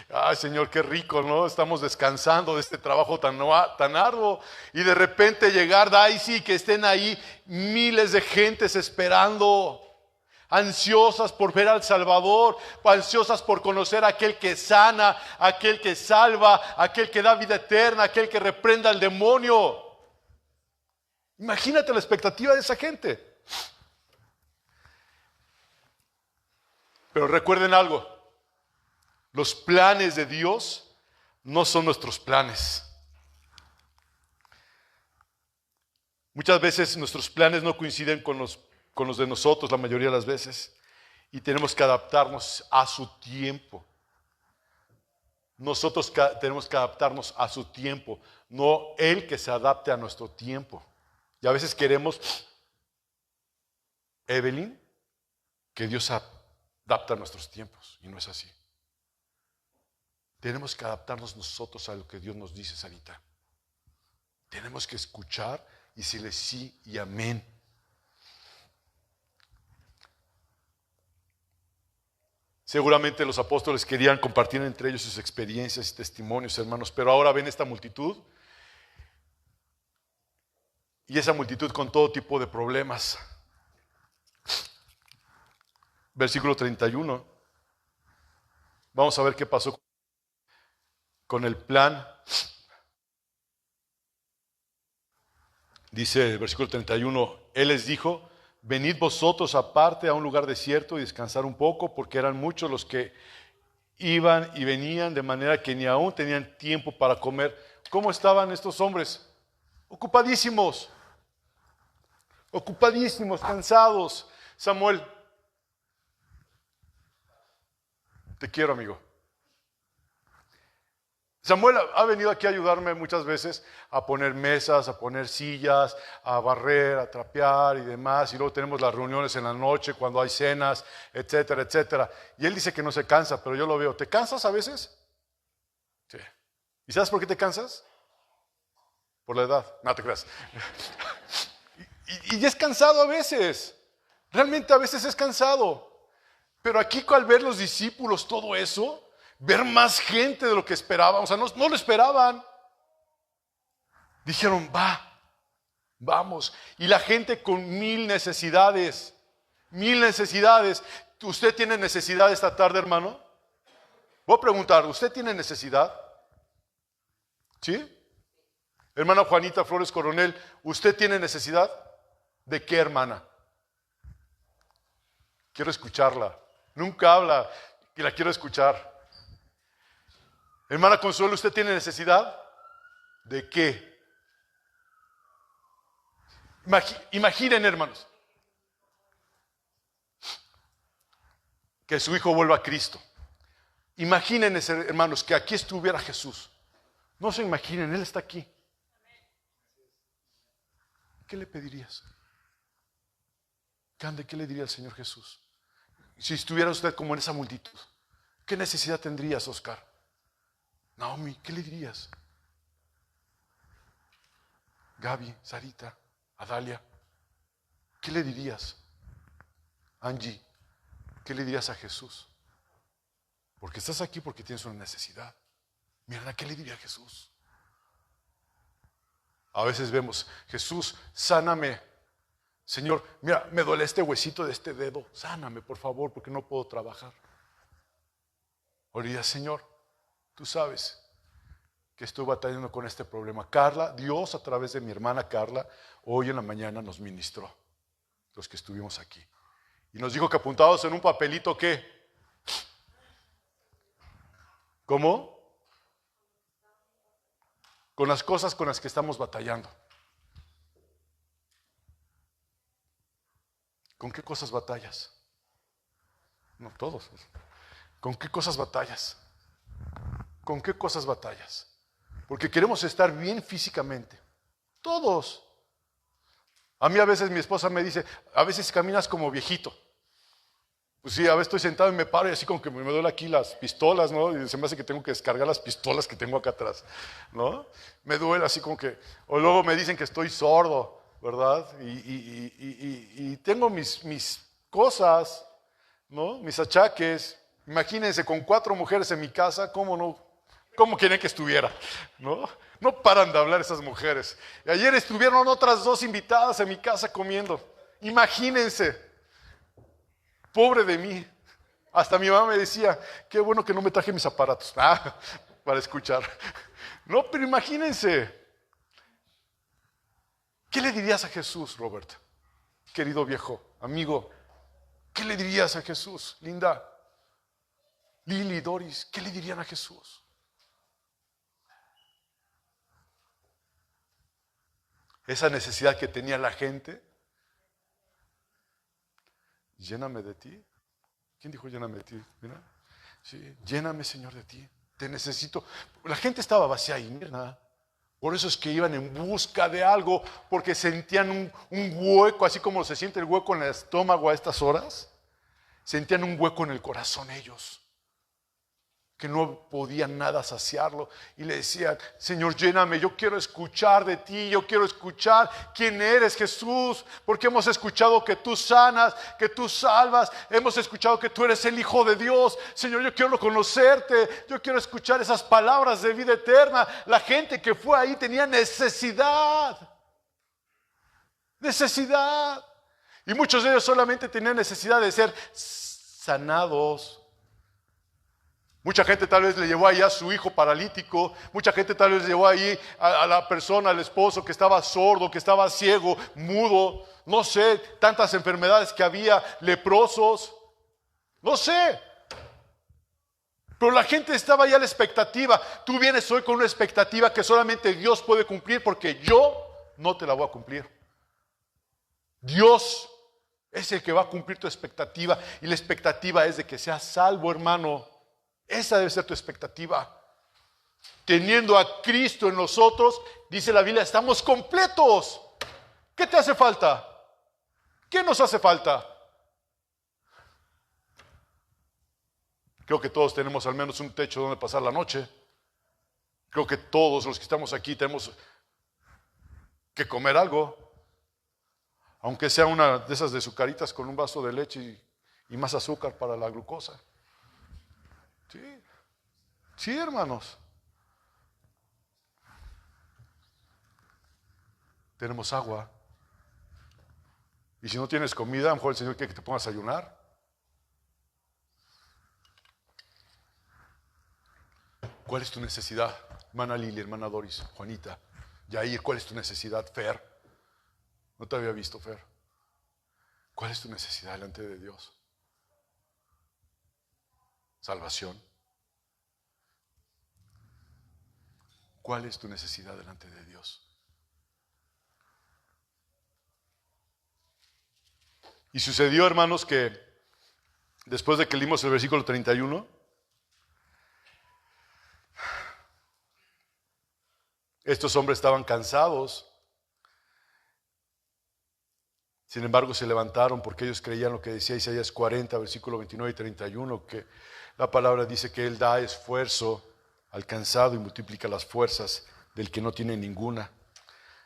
[SPEAKER 1] Ay, Señor, qué rico, ¿no? Estamos descansando de este trabajo tan arduo. Y de repente llegar, sí, que estén ahí miles de gentes esperando, ansiosas por ver al Salvador, ansiosas por conocer a aquel que sana, aquel que salva, aquel que da vida eterna, aquel que reprenda al demonio. Imagínate la expectativa de esa gente. Pero recuerden algo, los planes de Dios no son nuestros planes. Muchas veces nuestros planes no coinciden con los de nosotros, la mayoría de las veces, y tenemos que adaptarnos a su tiempo. Nosotros tenemos que adaptarnos a su tiempo, no Él que se adapte a nuestro tiempo. Y a veces queremos, Evelyn, que Dios se adapte a nuestros tiempos, y no es así. Tenemos que adaptarnos nosotros a lo que Dios nos dice, Sarita. Tenemos que escuchar y decirle sí y amén. Seguramente los apóstoles querían compartir entre ellos sus experiencias y testimonios, hermanos, pero ahora ven esta multitud y esa multitud con todo tipo de problemas. Versículo 31. Vamos a ver qué pasó con el plan. Dice el versículo 31, Él les dijo, venid vosotros aparte a un lugar desierto y descansar un poco, porque eran muchos los que iban y venían, de manera que ni aún tenían tiempo para comer. ¿Cómo estaban estos hombres? Ocupadísimos, cansados. Samuel, te quiero, amigo. Samuel ha venido aquí a ayudarme muchas veces a poner mesas, a poner sillas, a barrer, a trapear y demás. Y luego tenemos las reuniones en la noche cuando hay cenas, etcétera, etcétera. Y él dice que no se cansa, pero yo lo veo. ¿Te cansas a veces? Sí. ¿Y sabes por qué te cansas? Por la edad. No te creas. Y es cansado a veces. Realmente a veces es cansado. Pero aquí al ver los discípulos todo eso, ver más gente de lo que esperaban, o sea, no lo esperaban. Dijeron, vamos. Y la gente con 1000 necesidades. ¿Usted tiene necesidad esta tarde, hermano? Voy a preguntar, ¿usted tiene necesidad? ¿Sí? Hermana Juanita Flores Coronel, ¿usted tiene necesidad? ¿De qué, hermana? Quiero escucharla. Nunca habla y la quiero escuchar. Hermana Consuelo, ¿usted tiene necesidad? ¿De qué? Imaginen, hermanos, que su hijo vuelva a Cristo. Imaginen, hermanos, que aquí estuviera Jesús. No se imaginen, Él está aquí. ¿Qué le pedirías? Cande, ¿qué le diría al Señor Jesús? Si estuviera usted como en esa multitud, ¿qué necesidad tendrías, Oscar? Naomi, ¿qué le dirías? Gaby, Sarita, Adalia, ¿qué le dirías? Angie, ¿qué le dirías a Jesús? Porque estás aquí porque tienes una necesidad. Mira, ¿qué le diría a Jesús? A veces vemos, Jesús, sáname. Señor, mira, me duele este huesito de este dedo. Sáname, por favor, porque no puedo trabajar. O diría, Señor, tú sabes que estoy batallando con este problema. Carla, Dios a través de mi hermana Carla, hoy en la mañana nos ministró, los que estuvimos aquí. Y nos dijo que apuntados en un papelito, ¿qué? ¿Cómo? Con las cosas con las que estamos batallando. ¿Con qué cosas batallas? No todos. ¿Con qué cosas batallas? ¿Con qué cosas batallas? Porque queremos estar bien físicamente. Todos. A mí a veces mi esposa me dice, a veces caminas como viejito. Pues sí, a veces estoy sentado y me paro y así como que me duele aquí las pistolas, ¿no? Y se me hace que tengo que descargar las pistolas que tengo acá atrás, ¿no? Me duele así como que, o luego me dicen que estoy sordo, ¿verdad? Y tengo mis cosas, ¿no? Mis achaques. Imagínense, con 4 mujeres en mi casa, ¿cómo no? ¿Cómo quieren que estuviera? ¿No? No paran de hablar esas mujeres. Y ayer estuvieron otras 2 invitadas en mi casa comiendo. Imagínense. Pobre de mí. Hasta mi mamá me decía, qué bueno que no me traje mis aparatos para escuchar. No, pero imagínense. ¿Qué le dirías a Jesús, Robert? Querido viejo, amigo. ¿Qué le dirías a Jesús, Linda? Lili, Doris, ¿qué le dirían a Jesús? Esa necesidad que tenía la gente. Lléname de ti. ¿Quién dijo lléname de ti? ¿Mira? Sí, lléname, Señor, de ti. te necesito. La gente estaba vacía ahí, mira. Por eso es que iban en busca de algo, porque sentían un hueco, así como se siente el hueco en el estómago a estas horas. Sentían un hueco en el corazón ellos, que no podían nada saciarlo. Y le decían, Señor, lléname, yo quiero escuchar de ti, yo quiero escuchar quién eres, Jesús, porque hemos escuchado que tú sanas, que tú salvas, hemos escuchado que tú eres el Hijo de Dios. Señor, yo quiero conocerte, yo quiero escuchar esas palabras de vida eterna. La gente que fue ahí tenía necesidad. Y muchos de ellos solamente tenían necesidad de ser sanados. Mucha gente tal vez le llevó ahí a su hijo paralítico, mucha gente tal vez le llevó ahí a la persona, al esposo que estaba sordo, que estaba ciego, mudo, no sé, tantas enfermedades que había, leprosos, no sé. Pero la gente estaba ahí a la expectativa. Tú vienes hoy con una expectativa que solamente Dios puede cumplir, porque yo no te la voy a cumplir. Dios es el que va a cumplir tu expectativa, y la expectativa es de que seas salvo, hermano. Esa debe ser tu expectativa. Teniendo a Cristo en nosotros, dice la Biblia, estamos completos. ¿Qué te hace falta? ¿Qué nos hace falta? Creo que todos tenemos al menos un techo donde pasar la noche. Creo que todos los que estamos aquí tenemos que comer algo. Aunque sea una de esas de azucaritas con un vaso de leche y más azúcar para la glucosa. Sí, hermanos. Tenemos agua. Y si no tienes comida, a lo mejor el Señor quiere que te pongas a ayunar. ¿Cuál es tu necesidad? Hermana Lili, hermana Doris, Juanita, Yair, ¿cuál es tu necesidad? Fer, no te había visto, Fer. ¿Cuál es tu necesidad delante de Dios? Salvación. ¿Cuál es tu necesidad delante de Dios? Y sucedió, hermanos, que después de que leímos el versículo 31, estos hombres estaban cansados. Sin embargo, se levantaron porque ellos creían lo que decía Isaías 40, versículo 29 y 31, que la palabra dice que Él da esfuerzo al cansado y multiplica las fuerzas del que no tiene ninguna.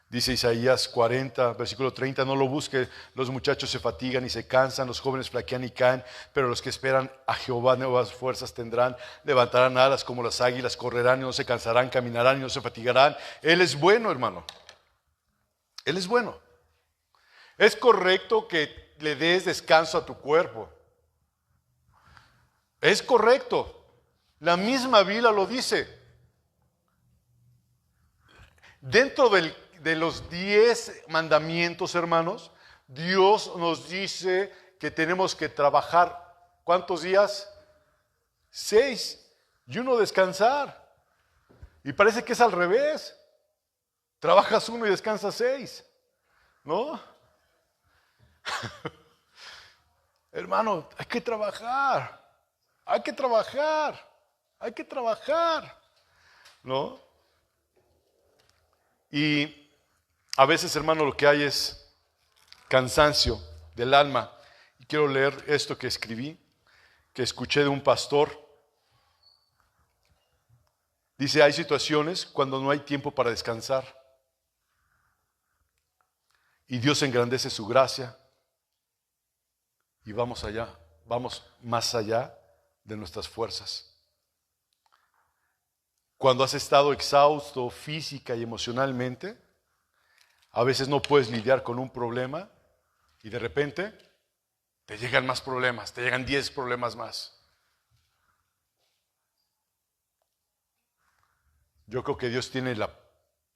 [SPEAKER 1] Dice Isaías 40, versículo 30, no lo busque, los muchachos se fatigan y se cansan, los jóvenes flaquean y caen, pero los que esperan a Jehová nuevas fuerzas tendrán, levantarán alas como las águilas, correrán y no se cansarán, caminarán y no se fatigarán. Él es bueno, hermano. Él es bueno. Es correcto que le des descanso a tu cuerpo. Es correcto. La misma Biblia lo dice. Dentro de los 10 mandamientos, hermanos, Dios nos dice que tenemos que trabajar, ¿cuántos días? 6, y uno descansar. Y parece que es al revés. Trabajas 1 y descansas 6, ¿no? Hermano, hay que trabajar. Hay que trabajar. Hay que trabajar, ¿no? Y a veces, hermano, lo que hay es cansancio del alma. Y quiero leer esto que escribí, que escuché de un pastor. Dice, hay situaciones cuando no hay tiempo para descansar. Y Dios engrandece su gracia. Y vamos allá, vamos más allá de nuestras fuerzas. Cuando has estado exhausto física y emocionalmente, a veces no puedes lidiar con un problema y de repente te llegan más problemas, te llegan 10 problemas más. Yo creo que Dios tiene la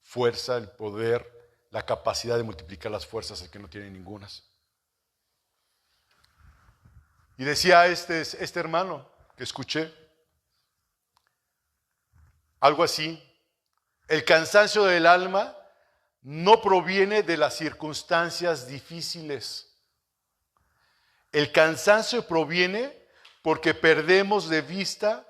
[SPEAKER 1] fuerza, el poder, la capacidad de multiplicar las fuerzas, el que no tiene ningunas. Y decía este hermano que escuché, algo así, el cansancio del alma no proviene de las circunstancias difíciles. El cansancio proviene porque perdemos de vista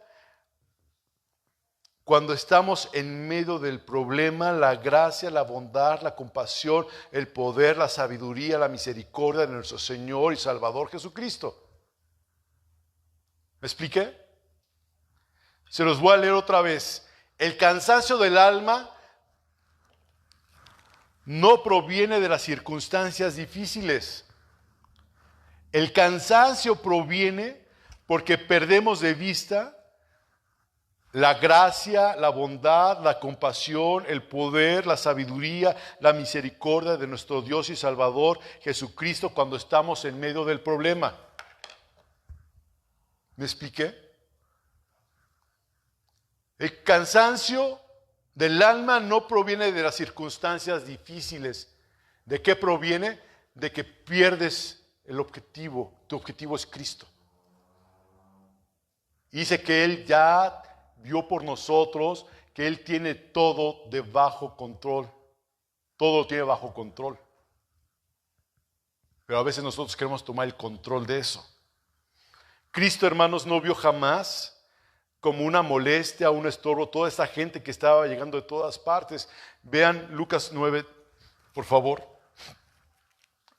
[SPEAKER 1] cuando estamos en medio del problema, la gracia, la bondad, la compasión, el poder, la sabiduría, la misericordia de nuestro Señor y Salvador Jesucristo. ¿Me expliqué? Se los voy a leer otra vez. El cansancio del alma no proviene de las circunstancias difíciles. El cansancio proviene porque perdemos de vista la gracia, la bondad, la compasión, el poder, la sabiduría, la misericordia de nuestro Dios y Salvador Jesucristo cuando estamos en medio del problema. ¿Me expliqué? El cansancio del alma no proviene de las circunstancias difíciles. ¿De qué proviene? De que pierdes el objetivo. Tu objetivo es Cristo. Dice que Él ya vio por nosotros, que Él tiene todo de bajo control. Todo lo tiene bajo control. Pero a veces nosotros queremos tomar el control de eso. Cristo, hermanos, no vio jamás como una molestia, un estorbo, toda esta gente que estaba llegando de todas partes. Vean Lucas 9, por favor.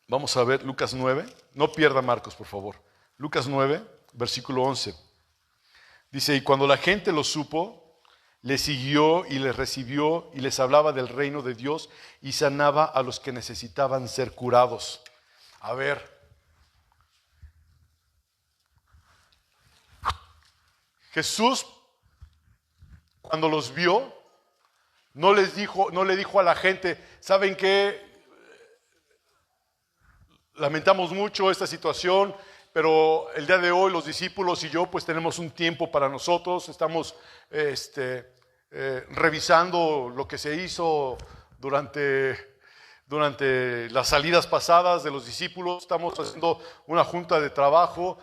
[SPEAKER 1] Vamos a ver Lucas 9. No pierda Marcos, por favor. Lucas 9, versículo 11. Dice, y cuando la gente lo supo, le siguió y les recibió y les hablaba del reino de Dios y sanaba a los que necesitaban ser curados. A ver. Jesús, cuando los vio, no le dijo a la gente, ¿saben qué? Lamentamos mucho esta situación, pero el día de hoy los discípulos y yo pues tenemos un tiempo para nosotros, estamos revisando lo que se hizo durante las salidas pasadas de los discípulos, estamos haciendo una junta de trabajo,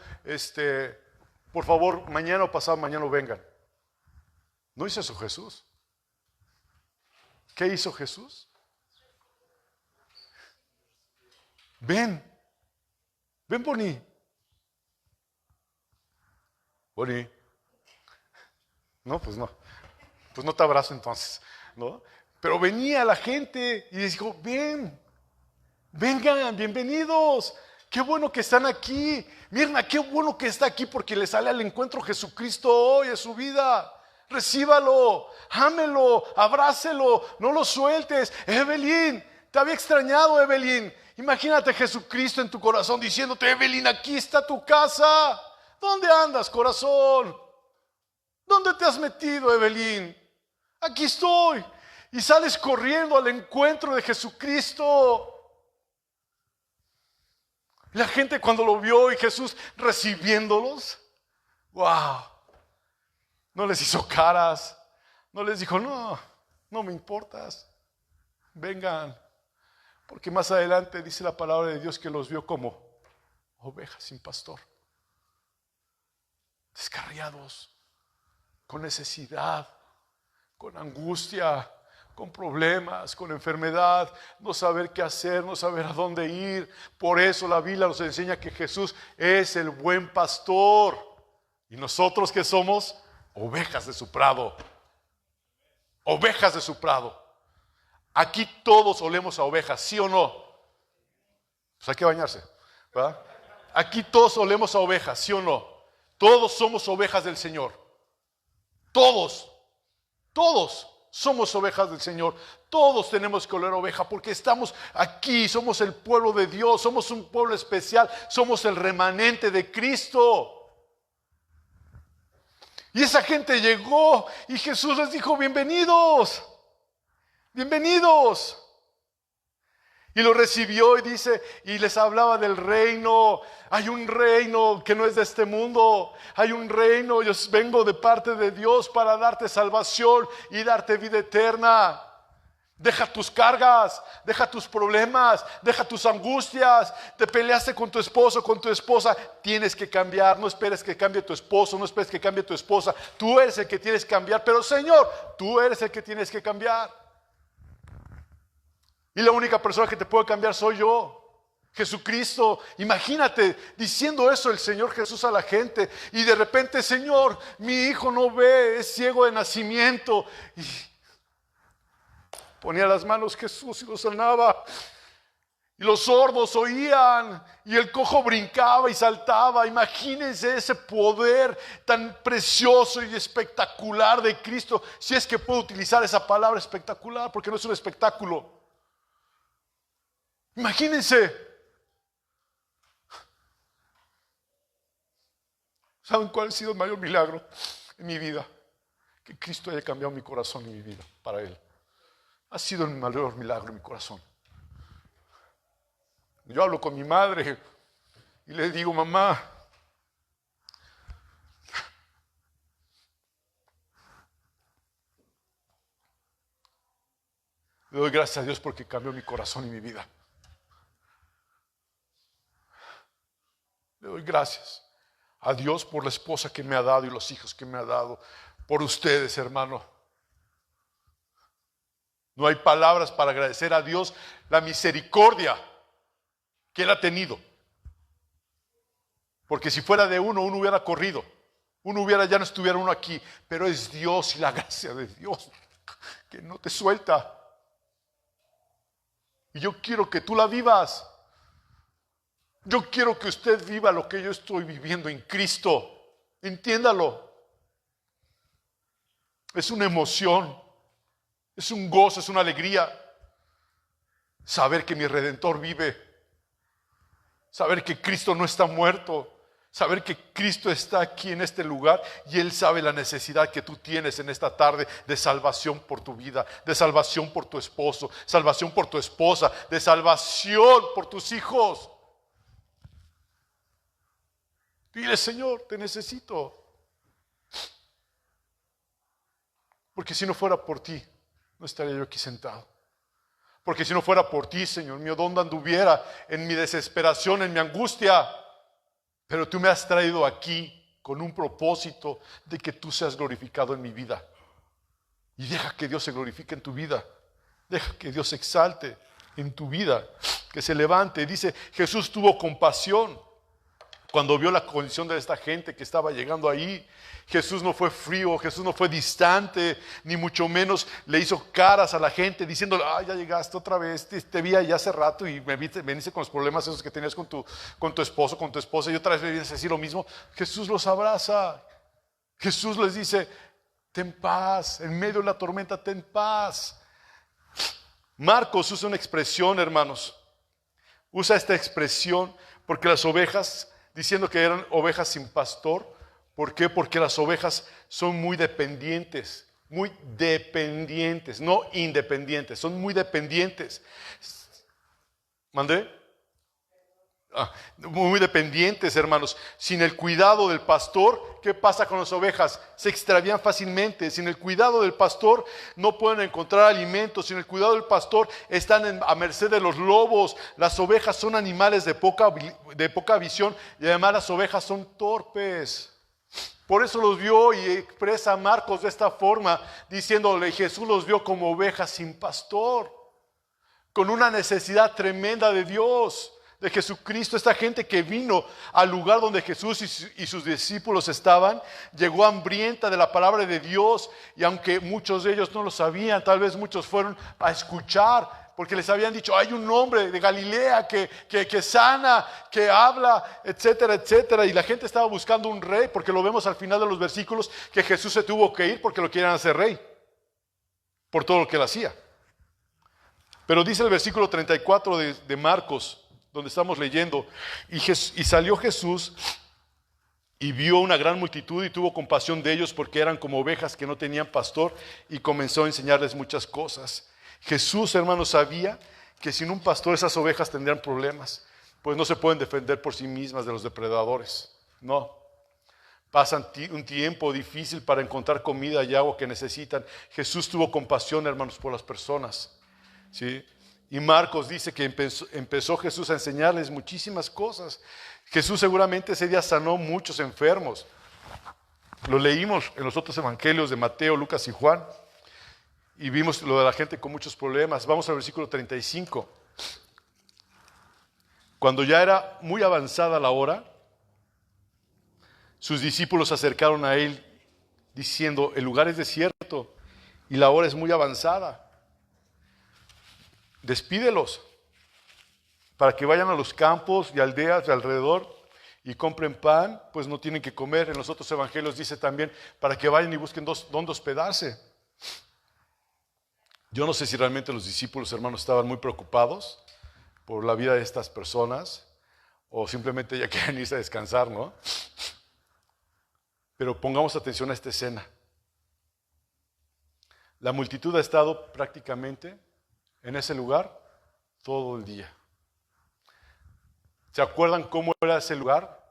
[SPEAKER 1] por favor, mañana o pasado mañana vengan. ¿No hizo eso Jesús? ¿Qué hizo Jesús? Ven, Boni. Boni. No, pues no. Pues no te abrazo entonces, ¿no? Pero venía la gente y les dijo, vengan, bienvenidos. Qué bueno que están aquí. Mirna, qué bueno que está aquí porque le sale al encuentro Jesucristo hoy en su vida. Recíbalo, ámelo, abrácelo, no lo sueltes. Evelyn, te había extrañado, Evelyn. Imagínate Jesucristo en tu corazón diciéndote, Evelyn, aquí está tu casa. ¿Dónde andas, corazón? ¿Dónde te has metido, Evelyn? Aquí estoy. Y sales corriendo al encuentro de Jesucristo. La gente cuando lo vio y Jesús recibiéndolos, wow, no les hizo caras, no les dijo, no me importas, vengan, porque más adelante dice la palabra de Dios que los vio como ovejas sin pastor, descarriados, con necesidad, con angustia, con problemas, con enfermedad, no saber qué hacer, no saber a dónde ir. Por eso la Biblia nos enseña que Jesús es el buen pastor. Y nosotros que somos ovejas de su prado. Ovejas de su prado. Aquí todos olemos a ovejas, ¿sí o no? Pues hay que bañarse, ¿verdad? Aquí todos olemos a ovejas, ¿sí o no? Todos somos ovejas del Señor. Todos somos ovejas del Señor. Todos tenemos que oler oveja porque estamos aquí, somos el pueblo de Dios, somos un pueblo especial, somos el remanente de Cristo. Y esa gente llegó y Jesús les dijo, bienvenidos, bienvenidos. Y lo recibió y dice, y les hablaba del reino. Hay un reino que no es de este mundo. Hay un reino, yo vengo de parte de Dios para darte salvación y darte vida eterna. Deja tus cargas, deja tus problemas, deja tus angustias. Te peleaste con tu esposo, con tu esposa. Tienes que cambiar, no esperes que cambie tu esposo, no esperes que cambie tu esposa. Tú eres el que tienes que cambiar, pero Señor, tú eres el que tienes que cambiar. Y la única persona que te puede cambiar soy yo. Jesucristo, imagínate diciendo eso el Señor Jesús a la gente y de repente, Señor, mi hijo no ve, es ciego de nacimiento. Y ponía las manos Jesús y lo sanaba. Y los sordos oían y el cojo brincaba y saltaba. Imagínense ese poder tan precioso y espectacular de Cristo. Si es que puedo utilizar esa palabra espectacular, porque no es un espectáculo. Imagínense. ¿Saben cuál ha sido el mayor milagro en mi vida? Que Cristo haya cambiado mi corazón y mi vida para Él. Ha sido el mayor milagro en mi corazón. Yo hablo con mi madre y le digo, mamá, le doy gracias a Dios porque cambió mi corazón y mi vida. Le doy gracias a Dios por la esposa que me ha dado y los hijos que me ha dado, por ustedes, hermano. No hay palabras para agradecer a Dios la misericordia que Él ha tenido. Porque si fuera de uno hubiera corrido. Ya no estuviera uno aquí. Pero es Dios y la gracia de Dios que no te suelta. Y yo quiero que tú la vivas. Yo quiero que usted viva lo que yo estoy viviendo en Cristo. Entiéndalo. Es una emoción. Es un gozo, es una alegría. Saber que mi Redentor vive. Saber que Cristo no está muerto. Saber que Cristo está aquí en este lugar y Él sabe la necesidad que tú tienes en esta tarde de salvación por tu vida, de salvación por tu esposo, salvación por tu esposa, de salvación por tus hijos. Dile, Señor, te necesito. Porque si no fuera por ti, no estaría yo aquí sentado. Porque si no fuera por ti, Señor mío, ¿dónde anduviera en mi desesperación, en mi angustia? Pero tú me has traído aquí con un propósito de que tú seas glorificado en mi vida. Y deja que Dios se glorifique en tu vida. Deja que Dios se exalte en tu vida, que se levante. Dice, Jesús tuvo compasión cuando vio la condición de esta gente que estaba llegando ahí. Jesús no fue frío, Jesús no fue distante, ni mucho menos le hizo caras a la gente diciéndole, ya llegaste otra vez, te vi allá hace rato y me viniste con los problemas esos que tenías con tu esposo, con tu esposa, y otra vez me vienes a decir lo mismo. Jesús los abraza. Jesús les dice, ten paz, en medio de la tormenta ten paz. Marcos usa una expresión, hermanos, usa esta expresión porque las ovejas, diciendo que eran ovejas sin pastor. ¿Por qué? Porque las ovejas son muy dependientes, no independientes, son muy dependientes. ¿Mandé? Muy dependientes, hermanos. Sin el cuidado del pastor, ¿qué pasa con las ovejas? Se extravían fácilmente. Sin el cuidado del pastor no pueden encontrar alimento. Sin el cuidado del pastor están a merced de los lobos. Las ovejas son animales de poca visión y además las ovejas son torpes. Por eso los vio y expresa Marcos de esta forma, diciéndole, Jesús los vio como ovejas sin pastor, con una necesidad tremenda de Dios, de Jesucristo. Esta gente que vino al lugar donde Jesús y sus discípulos estaban, llegó hambrienta de la palabra de Dios, y aunque muchos de ellos no lo sabían, tal vez muchos fueron a escuchar, porque les habían dicho, hay un hombre de Galilea que sana, que habla, etcétera, etcétera. Y la gente estaba buscando un rey, porque lo vemos al final de los versículos, que Jesús se tuvo que ir porque lo querían hacer rey, por todo lo que él hacía. Pero dice el versículo 34 de Marcos, donde estamos leyendo, y salió Jesús y vio una gran multitud y tuvo compasión de ellos porque eran como ovejas que no tenían pastor, y comenzó a enseñarles muchas cosas. Jesús, hermanos, sabía que sin un pastor esas ovejas tendrían problemas, pues no se pueden defender por sí mismas de los depredadores. No. Pasan un tiempo difícil para encontrar comida y agua que necesitan. Jesús tuvo compasión, hermanos, por las personas. ¿Sí? Y Marcos dice que empezó Jesús a enseñarles muchísimas cosas. Jesús seguramente ese día sanó muchos enfermos. Lo leímos en los otros evangelios de Mateo, Lucas y Juan. Y vimos lo de la gente con muchos problemas. Vamos al versículo 35. Cuando ya era muy avanzada la hora, sus discípulos se acercaron a él diciendo, el lugar es desierto y la hora es muy avanzada. Despídelos para que vayan a los campos y aldeas de alrededor y compren pan, pues no tienen que comer. En los otros evangelios dice también, para que vayan y busquen dónde hospedarse. Yo no sé si realmente los discípulos, hermanos, estaban muy preocupados por la vida de estas personas o simplemente ya querían irse a descansar, ¿no? Pero pongamos atención a esta escena. La multitud ha estado prácticamente en ese lugar todo el día. ¿Se acuerdan cómo era ese lugar?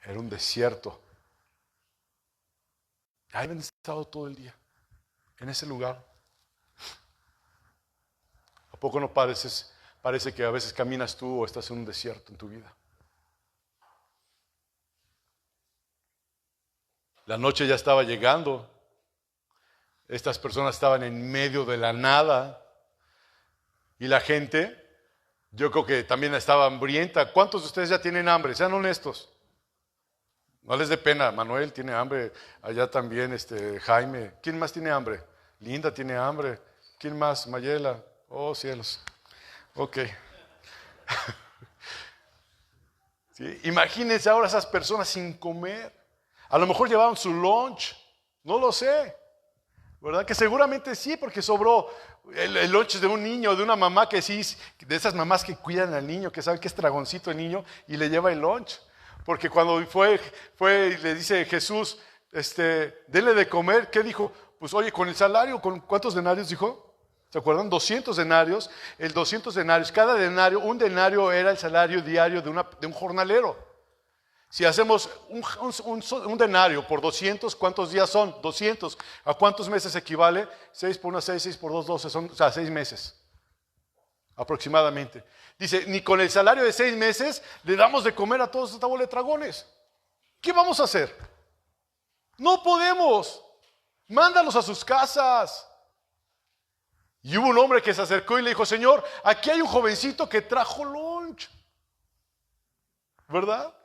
[SPEAKER 1] Era un desierto. Ahí habían estado todo el día, en ese lugar. ¿A poco no parece que a veces caminas tú o estás en un desierto en tu vida? La noche ya estaba llegando. Estas personas estaban en medio de la nada. Y la gente, yo creo que también estaba hambrienta. ¿Cuántos de ustedes ya tienen hambre? Sean honestos. No les dé pena. Manuel tiene hambre. Allá también Jaime. ¿Quién más tiene hambre? Linda tiene hambre. ¿Quién más? Mayela. Oh, cielos. Ok. ¿Sí? Imagínense ahora esas personas sin comer. A lo mejor llevaban su lunch. No lo sé. ¿Verdad? Que seguramente sí, porque sobró el lunch de un niño, de una mamá que sí, de esas mamás que cuidan al niño, que saben que es dragoncito el niño y le lleva el lunch. Porque cuando fue y le dice Jesús, denle de comer, ¿qué dijo? Pues oye, con el salario, ¿con cuántos denarios dijo? ¿Se acuerdan? 200 denarios. El 200 denarios, cada denario, un denario era el salario diario de un jornalero. Si hacemos un denario por 200, ¿cuántos días son? 200. ¿A cuántos meses equivale? 6 por 1, 6, 6 por 2, 12. Son, 6 meses aproximadamente. Dice, ni con el salario de 6 meses le damos de comer a todos esta bola de dragones. ¿Qué vamos a hacer? No podemos. Mándalos a sus casas. Y hubo un hombre que se acercó y le dijo, Señor, aquí hay un jovencito que trajo lunch. ¿Verdad?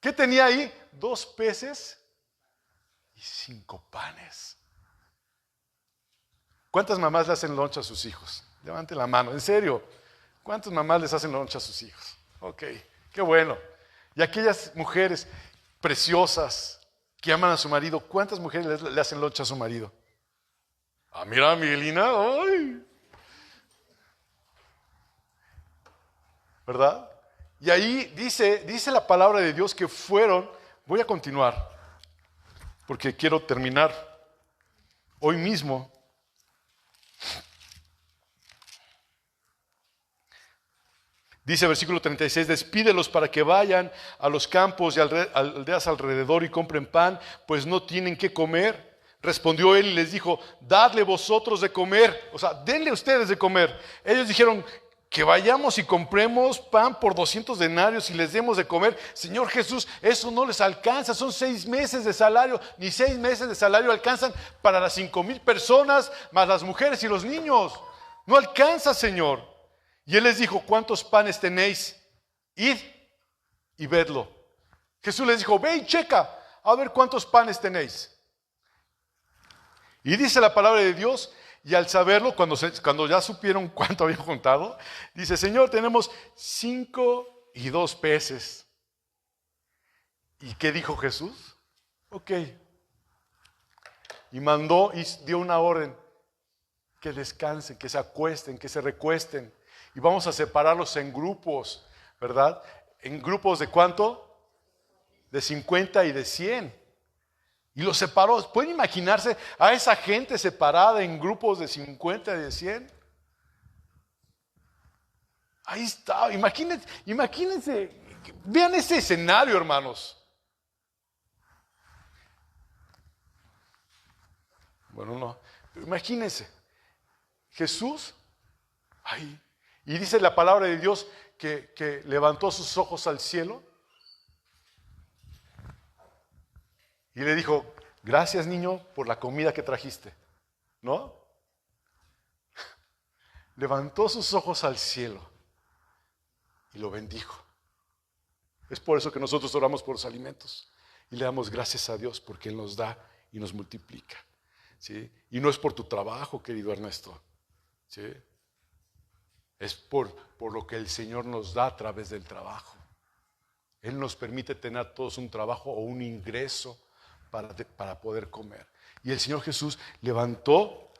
[SPEAKER 1] ¿Qué tenía ahí? 2 peces y 5 panes. ¿Cuántas mamás le hacen lunch a sus hijos? Levanten la mano, en serio. ¿Cuántas mamás les hacen lunch a sus hijos? Ok, qué bueno. Y aquellas mujeres preciosas que aman a su marido, ¿cuántas mujeres le hacen lunch a su marido? Ah, mira, Miguelina, ¡ay! ¿Verdad? Y ahí dice la palabra de Dios que fueron, voy a continuar, porque quiero terminar hoy mismo. Dice versículo 36, despídelos para que vayan a los campos y aldeas alrededor y compren pan, pues no tienen qué comer. Respondió él y les dijo, dadle vosotros de comer, o sea, denle ustedes de comer. Ellos dijeron, que vayamos y compremos pan por 200 denarios y les demos de comer. Señor Jesús, eso no les alcanza, son 6 meses de salario, ni 6 meses de salario alcanzan para las 5,000 personas, más las mujeres y los niños. No alcanza, Señor. Y él les dijo, ¿cuántos panes tenéis? Id y vedlo. Jesús les dijo, ve y checa, a ver cuántos panes tenéis. Y dice la palabra de Dios, y al saberlo, cuando ya supieron cuánto habían juntado, dice, Señor, tenemos 5 y 2 peces. ¿Y qué dijo Jesús? Ok. Y mandó y dio una orden, que descansen, que se acuesten, que se recuesten. Y vamos a separarlos en grupos, ¿verdad? ¿En grupos de cuánto? De 50 y de 100. Y los separó. ¿Pueden imaginarse a esa gente separada en grupos de 50 y de 100? Ahí está. Imagínense, vean ese escenario, hermanos. Bueno, no. Pero imagínense. Jesús, ahí. Y dice la palabra de Dios que levantó sus ojos al cielo. Y le dijo, gracias niño por la comida que trajiste, ¿no? Levantó sus ojos al cielo y lo bendijo. Es por eso que nosotros oramos por los alimentos y le damos gracias a Dios porque Él nos da y nos multiplica, ¿sí? Y no es por tu trabajo, querido Ernesto, ¿sí? Es por lo que el Señor nos da a través del trabajo. Él nos permite tener todos un trabajo o un ingreso para poder comer. Y el Señor Jesús levantó,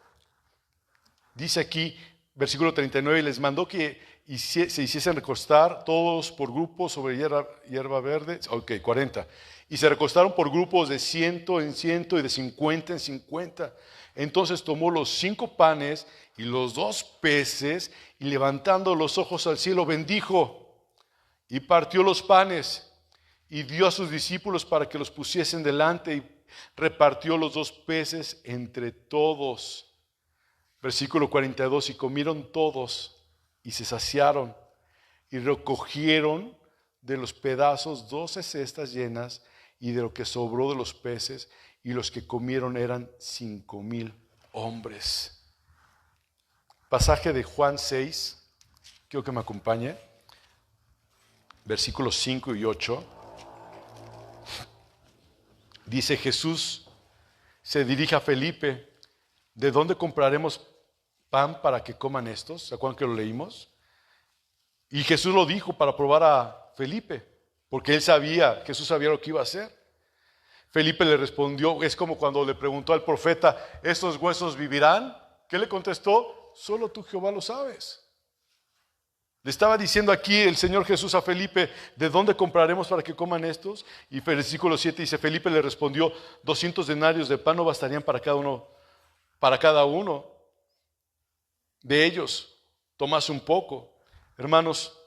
[SPEAKER 1] dice aquí, versículo 39, y les mandó que se hiciesen recostar todos por grupos sobre hierba verde. Ok, 40. Y se recostaron por grupos de 100 en 100 y de 50 en 50. Entonces tomó los 5 panes y los 2 peces y levantando los ojos al cielo bendijo y partió los panes y dio a sus discípulos para que los pusiesen delante y repartió los 2 peces entre todos. Versículo 42, y comieron todos y se saciaron y recogieron de los pedazos 12 cestas llenas y de lo que sobró de los peces, y los que comieron eran 5,000 hombres. Pasaje de Juan 6, quiero que me acompañe, versículos 5 y 8. Dice: Jesús se dirige a Felipe: ¿de dónde compraremos pan para que coman estos? ¿Se acuerdan que lo leímos? Y Jesús lo dijo para probar a Felipe, porque Jesús sabía lo que iba a hacer. Felipe le respondió, es como cuando le preguntó al profeta: ¿estos huesos vivirán? ¿Qué le contestó? Solo tú, Jehová, lo sabes. Le estaba diciendo aquí el Señor Jesús a Felipe: ¿de dónde compraremos para que coman estos? Y versículo 7 dice: Felipe le respondió: 200 denarios de pan no bastarían para cada uno de ellos. Tomás un poco. Hermanos,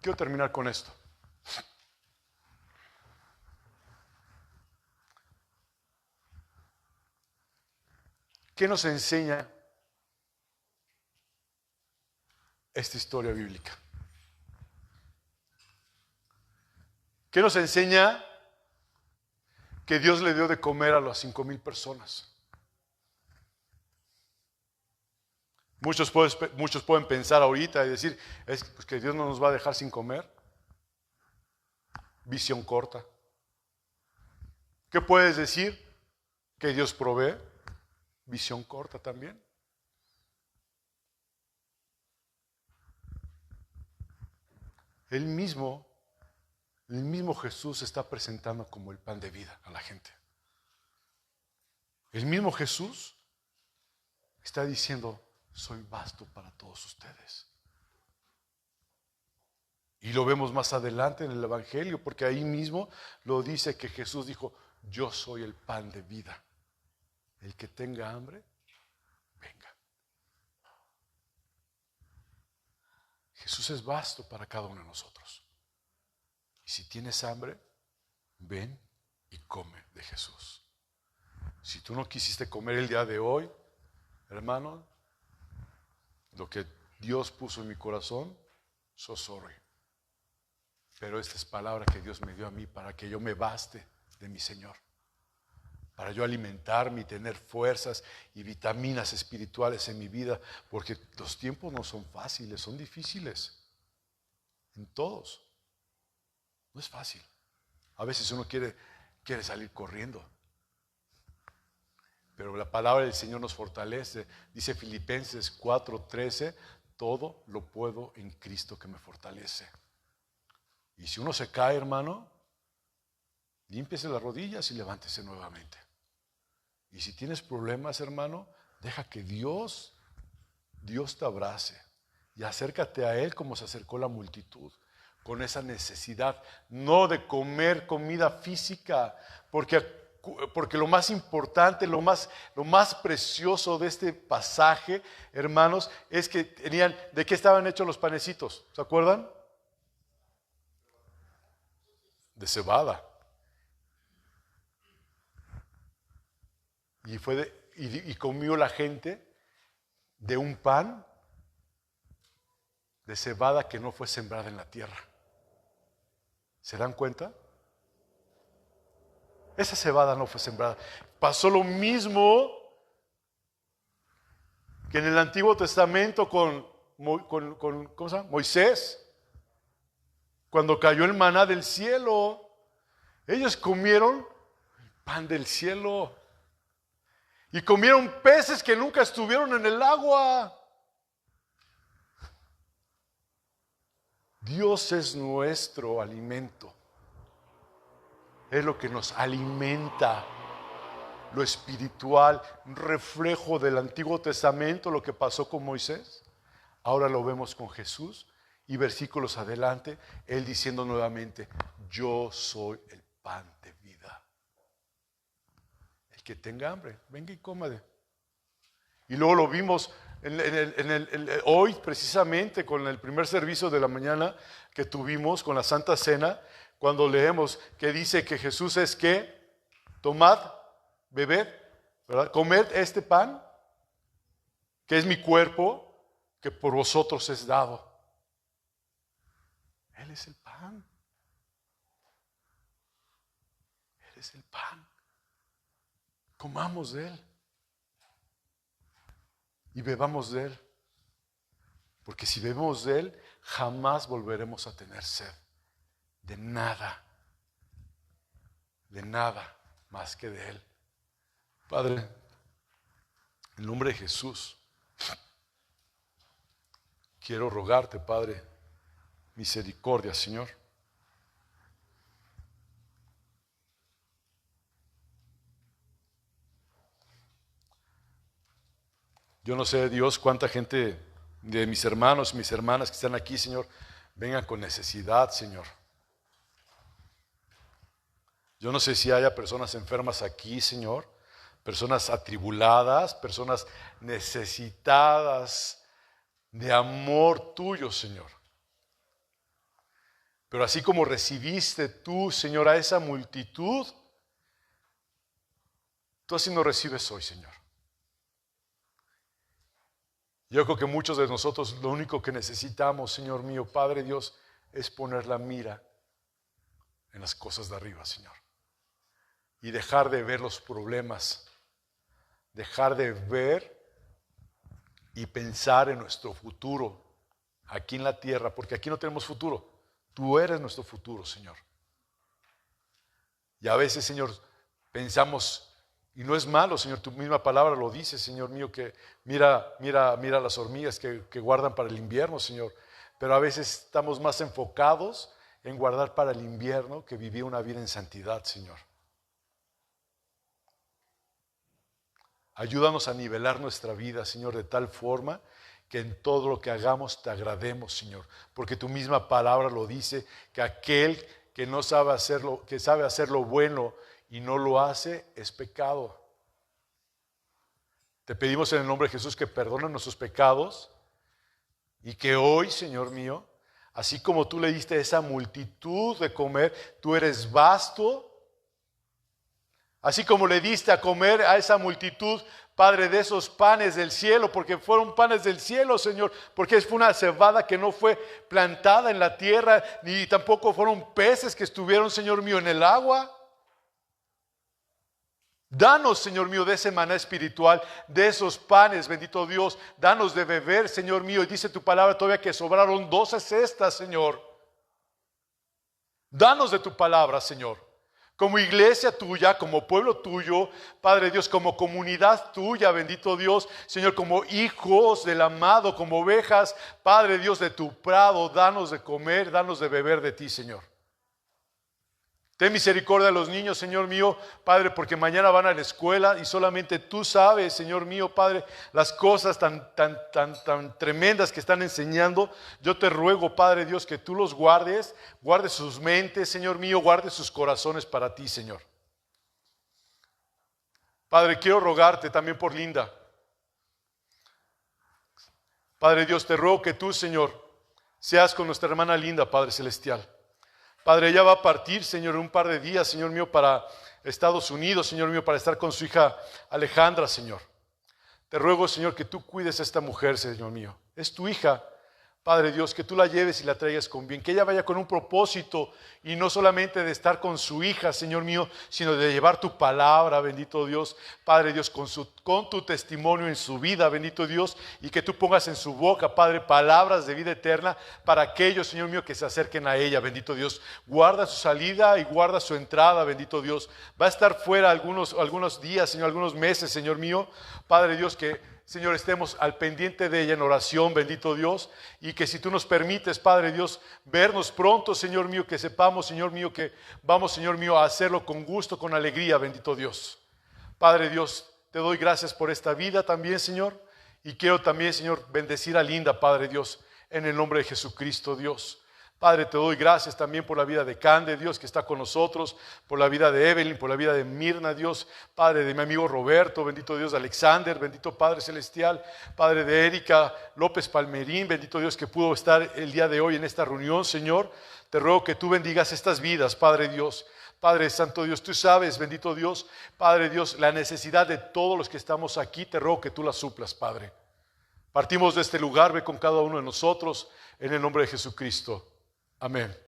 [SPEAKER 1] quiero terminar con esto. ¿Qué nos enseña esta historia bíblica? ¿Qué nos enseña que Dios le dio de comer a las 5,000 personas? Muchos pueden pensar ahorita y decir: es pues que Dios no nos va a dejar sin comer. Visión corta. ¿Qué puedes decir? Que Dios provee. Visión corta también. El mismo Jesús se está presentando como el pan de vida a la gente. El mismo Jesús está diciendo: soy basto para todos ustedes. Y lo vemos más adelante en el Evangelio, porque ahí mismo lo dice que Jesús dijo: yo soy el pan de vida. El que tenga hambre, venga. Jesús es basto para cada uno de nosotros. Y si tienes hambre, ven y come de Jesús. Si tú no quisiste comer el día de hoy, hermano, lo que Dios puso en mi corazón, so sorry. Pero esta es palabra que Dios me dio a mí para que yo me baste de mi Señor. Para yo alimentarme y tener fuerzas y vitaminas espirituales en mi vida. Porque los tiempos no son fáciles, son difíciles. En todos. No es fácil. A veces uno quiere salir corriendo. Pero la palabra del Señor nos fortalece. Dice Filipenses 4:13: todo lo puedo en Cristo que me fortalece. Y si uno se cae, hermano, límpiese las rodillas y levántese nuevamente. Y si tienes problemas, hermano, deja que Dios te abrace. Y acércate a Él como se acercó la multitud, con esa necesidad, no de comer comida física, porque lo más importante, lo más precioso de este pasaje, hermanos, es que tenían, ¿de qué estaban hechos los panecitos? ¿Se acuerdan? De cebada. Y comió la gente de un pan de cebada que no fue sembrada en la tierra. ¿Se dan cuenta? Esa cebada no fue sembrada. Pasó lo mismo que en el Antiguo Testamento ¿cómo se llama? Moisés, cuando cayó el maná del cielo, ellos comieron el pan del cielo y comieron peces que nunca estuvieron en el agua. Dios es nuestro alimento, es lo que nos alimenta. Lo espiritual, un reflejo del Antiguo Testamento, lo que pasó con Moisés. Ahora lo vemos con Jesús y versículos adelante, Él diciendo nuevamente, yo soy el pan de vida. El que tenga hambre, venga y coma. Y luego lo vimos hoy precisamente con el primer servicio de la mañana que tuvimos con la Santa Cena, cuando leemos que dice que Jesús es que, tomad, bebed, ¿verdad? Comed este pan, que es mi cuerpo, que por vosotros es dado. Él es el pan. Él es el pan. Comamos de Él. Y bebamos de Él. Porque si bebemos de Él, jamás volveremos a tener sed. De nada. De nada más que de Él. Padre, en el nombre de Jesús, quiero rogarte, Padre, misericordia, Señor. Yo no sé, Dios, cuánta gente de mis hermanos y mis hermanas que están aquí, Señor, vengan con necesidad, Señor. Yo no sé si haya personas enfermas aquí, Señor. Personas atribuladas, personas necesitadas de amor tuyo, Señor. Pero así como recibiste tú, Señor, a esa multitud, tú así nos recibes hoy, Señor. Yo creo que muchos de nosotros lo único que necesitamos, Señor mío, Padre Dios, es poner la mira en las cosas de arriba, Señor. Y dejar de ver los problemas. Dejar de ver y pensar en nuestro futuro aquí en la tierra, porque aquí no tenemos futuro. Tú eres nuestro futuro, Señor. Y a veces, Señor, pensamos, y no es malo, Señor, tu misma palabra lo dice, Señor mío, que mira las hormigas que guardan para el invierno, Señor. Pero a veces estamos más enfocados en guardar para el invierno que vivir una vida en santidad, Señor. Ayúdanos a nivelar nuestra vida, Señor, de tal forma que en todo lo que hagamos te agrademos, Señor. Porque tu misma palabra lo dice, que aquel que no sabe hacerlo, que sabe hacer lo bueno y no lo hace, es pecado. Te pedimos en el nombre de Jesús que perdones nuestros pecados y que hoy, Señor mío, así como tú le diste a esa multitud de comer, tú eres vasto. Así como le diste a comer a esa multitud, Padre, de esos panes del cielo, porque fueron panes del cielo, Señor, porque fue una cebada que no fue plantada en la tierra, ni tampoco fueron peces que estuvieron, Señor mío, en el agua. Danos, Señor mío, de ese maná espiritual, de esos panes, bendito Dios. Danos de beber, Señor mío. Y dice tu palabra todavía que sobraron 12 cestas, Señor. Danos de tu palabra, Señor. Como iglesia tuya, como pueblo tuyo, Padre Dios, como comunidad tuya, bendito Dios, Señor, como hijos del amado, como ovejas, Padre Dios, de tu prado, danos de comer, danos de beber de ti, Señor. Ten misericordia de los niños, Señor mío, Padre, porque mañana van a la escuela y solamente tú sabes, Señor mío, Padre, las cosas tan tremendas que están enseñando. Yo te ruego, Padre Dios, que tú los guardes sus mentes, Señor mío, guardes sus corazones para ti, Señor. Padre, quiero rogarte también por Linda. Padre Dios, te ruego que tú, Señor, seas con nuestra hermana Linda, Padre Celestial. Padre, ella va a partir, Señor, en un par de días, Señor mío, para Estados Unidos, Señor mío, para estar con su hija Alejandra, Señor. Te ruego, Señor, que tú cuides a esta mujer, Señor mío. Es tu hija, Padre Dios, que tú la lleves y la traigas con bien, que ella vaya con un propósito y no solamente de estar con su hija, Señor mío, sino de llevar tu palabra, bendito Dios, Padre Dios, con tu testimonio en su vida, bendito Dios, y que tú pongas en su boca, Padre, palabras de vida eterna para aquellos, Señor mío, que se acerquen a ella, bendito Dios. Guarda su salida y guarda su entrada, bendito Dios. Va a estar fuera algunos días, Señor, algunos meses, Señor mío, Padre Dios, que Señor, estemos al pendiente de ella en oración, bendito Dios, y que si tú nos permites, Padre Dios, vernos pronto, Señor mío, que sepamos, Señor mío, que vamos, Señor mío, a hacerlo con gusto, con alegría, bendito Dios. Padre Dios, te doy gracias por esta vida también, Señor, y quiero también, Señor, bendecir a Linda, Padre Dios, en el nombre de Jesucristo, Dios. Padre, te doy gracias también por la vida de Cande, Dios, que está con nosotros, por la vida de Evelyn, por la vida de Mirna, Dios, Padre, de mi amigo Roberto, bendito Dios de Alexander, bendito Padre Celestial, Padre de Erika López Palmerín, bendito Dios que pudo estar el día de hoy en esta reunión, Señor. Te ruego que tú bendigas estas vidas, Padre Dios. Padre Santo Dios, tú sabes, bendito Dios, Padre Dios, la necesidad de todos los que estamos aquí, te ruego que tú la suplas, Padre. Partimos de este lugar, ve con cada uno de nosotros, en el nombre de Jesucristo. Amén.